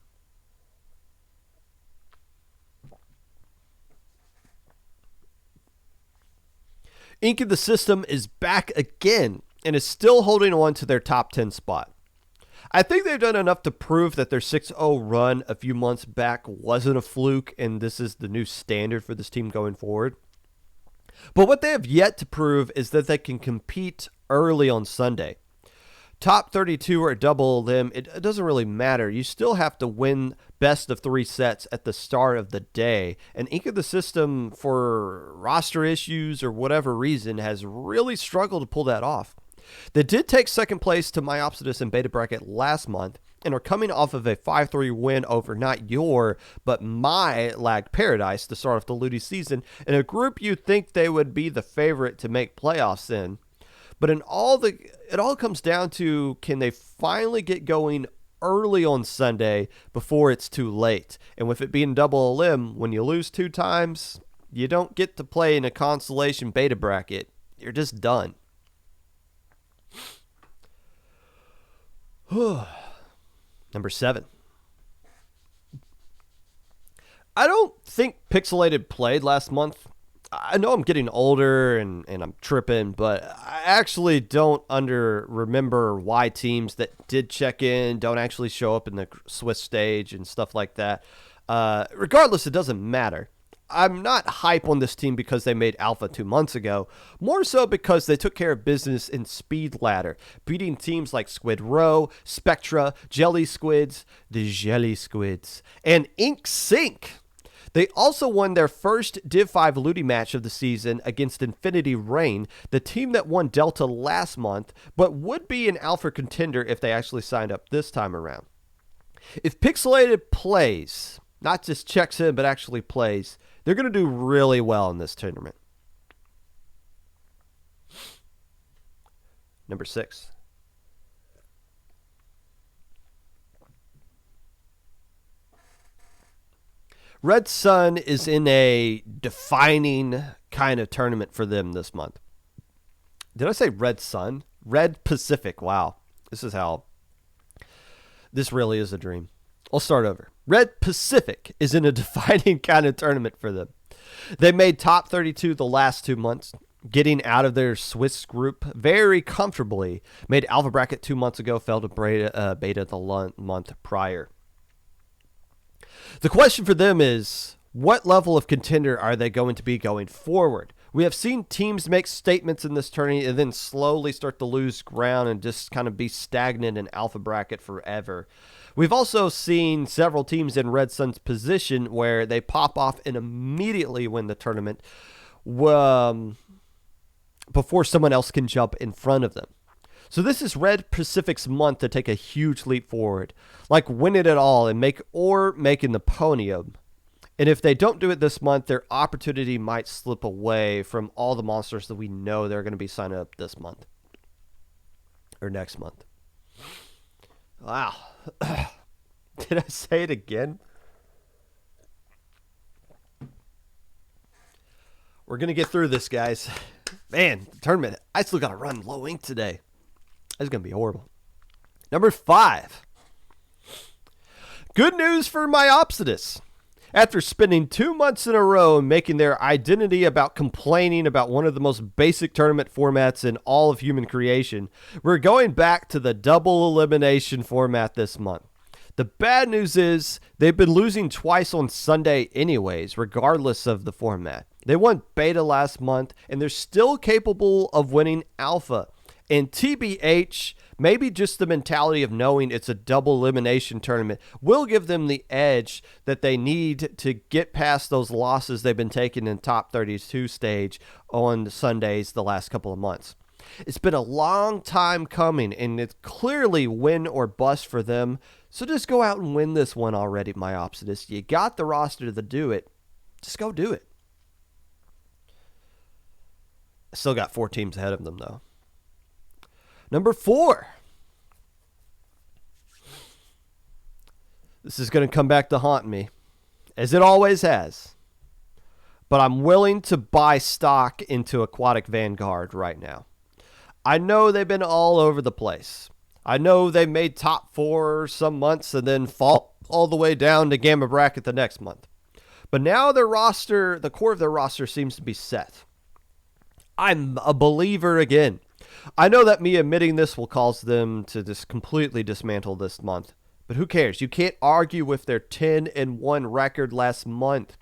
Ink in the System is back again and is still holding on to their top 10 spot. I think they've done enough to prove that their 6-0 run a few months back wasn't a fluke, and this is the new standard for this team going forward. But what they have yet to prove is that they can compete early on Sunday. Top 32 or double them, it doesn't really matter. You still have to win best of 3 sets at the start of the day. And Ink of the System, for roster issues or whatever reason, has really struggled to pull that off. They did take second place to Myopsidus in beta bracket last month and are coming off of a 5-3 win over not your, but my Lag Paradise to start off the Ludi season, in a group you'd think they would be the favorite to make playoffs in. But it all comes down to, can they finally get going early on Sunday before it's too late? And with it being double elim, when you lose 2 times, you don't get to play in a consolation beta bracket. You're just done. Number 7. I don't think Pixelated played last month. I know I'm getting older and I'm tripping, but I actually don't remember why teams that did check in don't actually show up in the Swiss stage and stuff like that. Regardless, it doesn't matter. I'm not hype on this team because they made Alpha 2 months ago, more so because they took care of business in Speed Ladder, beating teams like Squid Row, Spectra, Jelly Squids, the Jelly Squids, and Ink Sync. They also won their first Div 5 Ludi match of the season against Infinity Rain, the team that won Delta last month, but would be an alpha contender if they actually signed up this time around. If Pixelated plays, not just checks in, but actually plays, they're going to do really well in this tournament. Number 6. Red Sun is in a defining kind of tournament for them this month. Did I say Red Sun? Red Pacific. Wow. This really is a dream. I'll start over. Red Pacific is in a defining kind of tournament for them. They made top 32 the last 2 months, getting out of their Swiss group very comfortably. Made Alpha Bracket 2 months ago, fell to beta the month prior. The question for them is, what level of contender are they going to be going forward? We have seen teams make statements in this tourney and then slowly start to lose ground and just kind of be stagnant in Alpha Bracket forever. We've also seen several teams in Red Sun's position where they pop off and immediately win the tournament before someone else can jump in front of them. So this is Red Pacific's month to take a huge leap forward, like win it all and making the podium. And if they don't do it this month, their opportunity might slip away from all the monsters that we know they're going to be signing up this month or next month. Wow. Did I say it again? We're going to get through this, guys. Man, the tournament. I still got to run low ink today. It's going to be horrible. Number 5. Good news for Myopsitus. After spending 2 months in a row making their identity about complaining about one of the most basic tournament formats in all of human creation, we're going back to the double elimination format this month. The bad news is they've been losing twice on Sunday anyways, regardless of the format. They won beta last month, and they're still capable of winning alpha. And TBH, maybe just the mentality of knowing it's a double elimination tournament will give them the edge that they need to get past those losses they've been taking in top 32 stage on Sundays the last couple of months. It's been a long time coming, and it's clearly win or bust for them. So just go out and win this one already, Myopsitus. You got the roster to do it. Just go do it. Still got 4 teams ahead of them, though. Number 4. This is going to come back to haunt me, as it always has. But I'm willing to buy stock into Aquatic Vanguard right now. I know they've been all over the place. I know they made top 4 some months and then fall all the way down to Gamma Bracket the next month. But now their roster, the core of their roster seems to be set. I'm a believer again. I know that me admitting this will cause them to just completely dismantle this month. But who cares? You can't argue with their 10-1 record last month.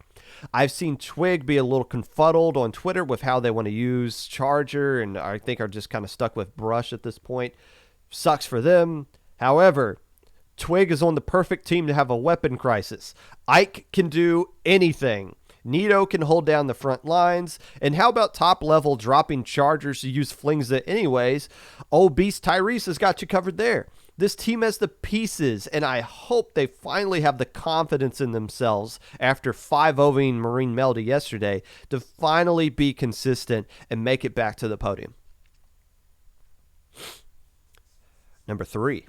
I've seen Twig be a little confuddled on Twitter with how they want to use Charger, and I think are just kind of stuck with Brush at this point. Sucks for them. However, Twig is on the perfect team to have a weapon crisis. Ike can do anything. Nito can hold down the front lines. And how about top level dropping Chargers to use Flings it anyways? Old Beast Tyrese has got you covered there. This team has the pieces, and I hope they finally have the confidence in themselves after 5-0ing Marine Melody yesterday to finally be consistent and make it back to the podium. Number 3.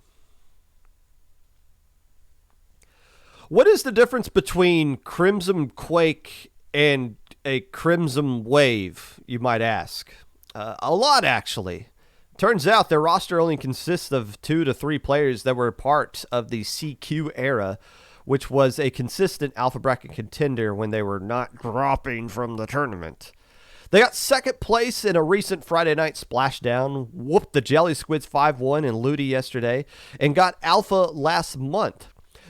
What is the difference between Crimson Quake and a Crimson Wave, you might ask? A lot, actually. Turns out their roster only consists of 2 to 3 players that were part of the CQ era, which was a consistent alpha bracket contender when they were not dropping from the tournament. They got second place in a recent Friday night splashdown, whooped the Jelly Squids 5-1 in Ludi yesterday, and got alpha last month.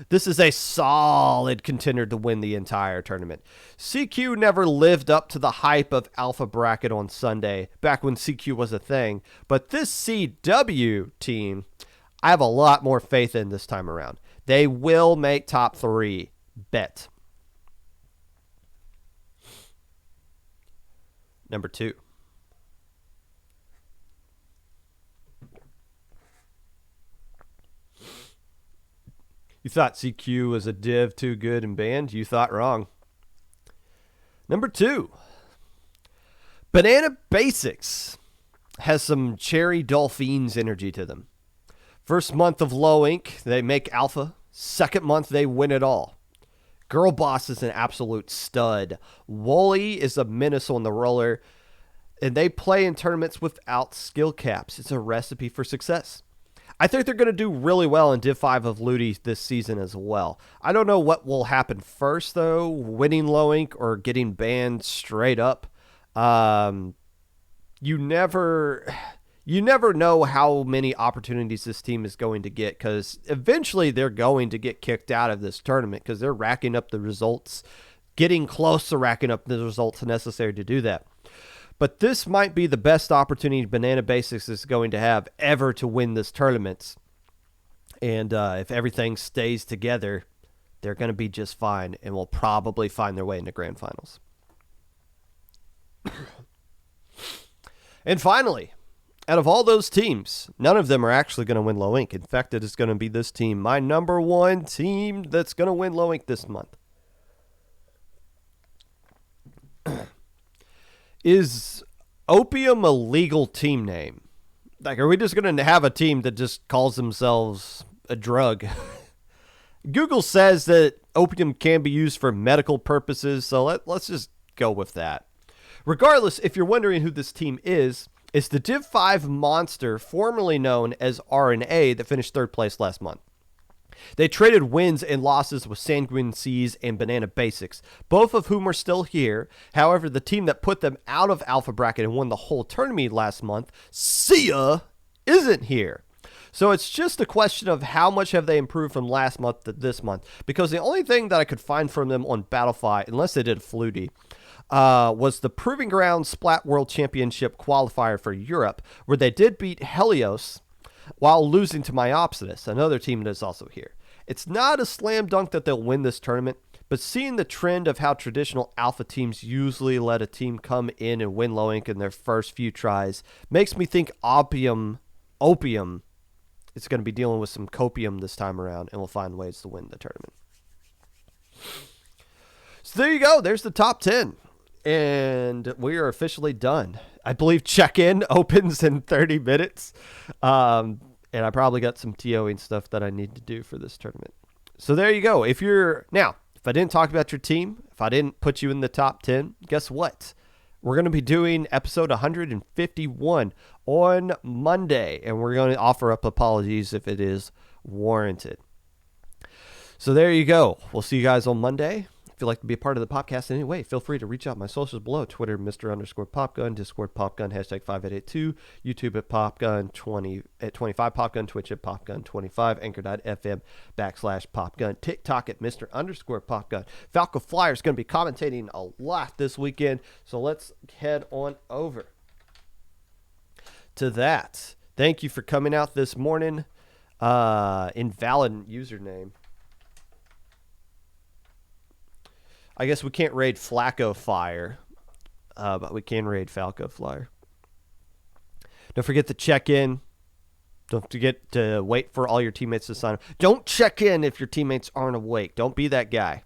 This is a solid contender to win the entire tournament. CQ never lived up to the hype of Alpha Bracket on Sunday, back when CQ was a thing. But this CW team, I have a lot more faith in this time around. They will make top 3. Bet. Number 2. You thought CQ was a div too good and banned? You thought wrong. Number 2. Banana Basics has some Cherry Dolphins energy to them. First month of low ink, they make alpha. Second month, they win it all. Girl Boss is an absolute stud. Wooly is a menace on the roller. And they play in tournaments without skill caps. It's a recipe for success. I think they're going to do really well in Div 5 of Ludi this season as well. I don't know what will happen first, though, winning low ink or getting banned straight up. You never know how many opportunities this team is going to get, because eventually they're going to get kicked out of this tournament because they're racking up the results, getting close to racking up the results necessary to do that. But this might be the best opportunity Banana Basics is going to have ever to win this tournament. And if everything stays together, they're going to be just fine and will probably find their way into grand finals. And finally, out of all those teams, none of them are actually going to win low ink. In fact, it is going to be this team, my number 1 team that's going to win low ink this month. Is Opium a legal team name? Like, are we just going to have a team that just calls themselves a drug? Google says that opium can be used for medical purposes, so let's just go with that. Regardless, if you're wondering who this team is, It's the Div 5 monster, formerly known as RNA, that finished third place last month. They traded wins and losses with Sanguine Seas and Banana Basics, both of whom are still here. However, the team that put them out of Alpha Bracket and won the whole tournament last month, Sia, isn't here. So it's just a question of how much have they improved from last month to this month. Because the only thing that I could find from them on Battlefy, unless they did a Flutie, was the Proving Ground Splat World Championship qualifier for Europe, where they did beat Helios while losing to Myopsinis, another team that is also here. It's not a slam dunk that they'll win this tournament, but seeing the trend of how traditional alpha teams usually let a team come in and win low ink in their first few tries makes me think Opium is going to be dealing with some copium this time around and will find ways to win the tournament. So there you go. There's the top 10. And we are officially done. I believe check-in opens in 30 minutes. And I probably got some TOing stuff that I need to do for this tournament. So there you go. If I didn't talk about your team, if I didn't put you in the top 10, guess what? We're going to be doing episode 151 on Monday. And we're going to offer up apologies if it is warranted. So there you go. We'll see you guys on Monday. If you'd like to be a part of the podcast in any way, feel free to reach out. My socials below: Twitter, Mr_Popgun, Discord, Popgun, #5882, YouTube at Popgun20 at 25 Popgun, Twitch at Popgun25, Anchor.fm/Popgun, TikTok at Mr_Popgun. Falco Flyer is going to be commentating a lot this weekend, so let's head on over to that. Thank you for coming out this morning. Invalid username. I guess we can't raid Flacco Fire, but we can raid Falco Flyer. Don't forget to check in. Don't forget to wait for all your teammates to sign up. Don't check in if your teammates aren't awake. Don't be that guy.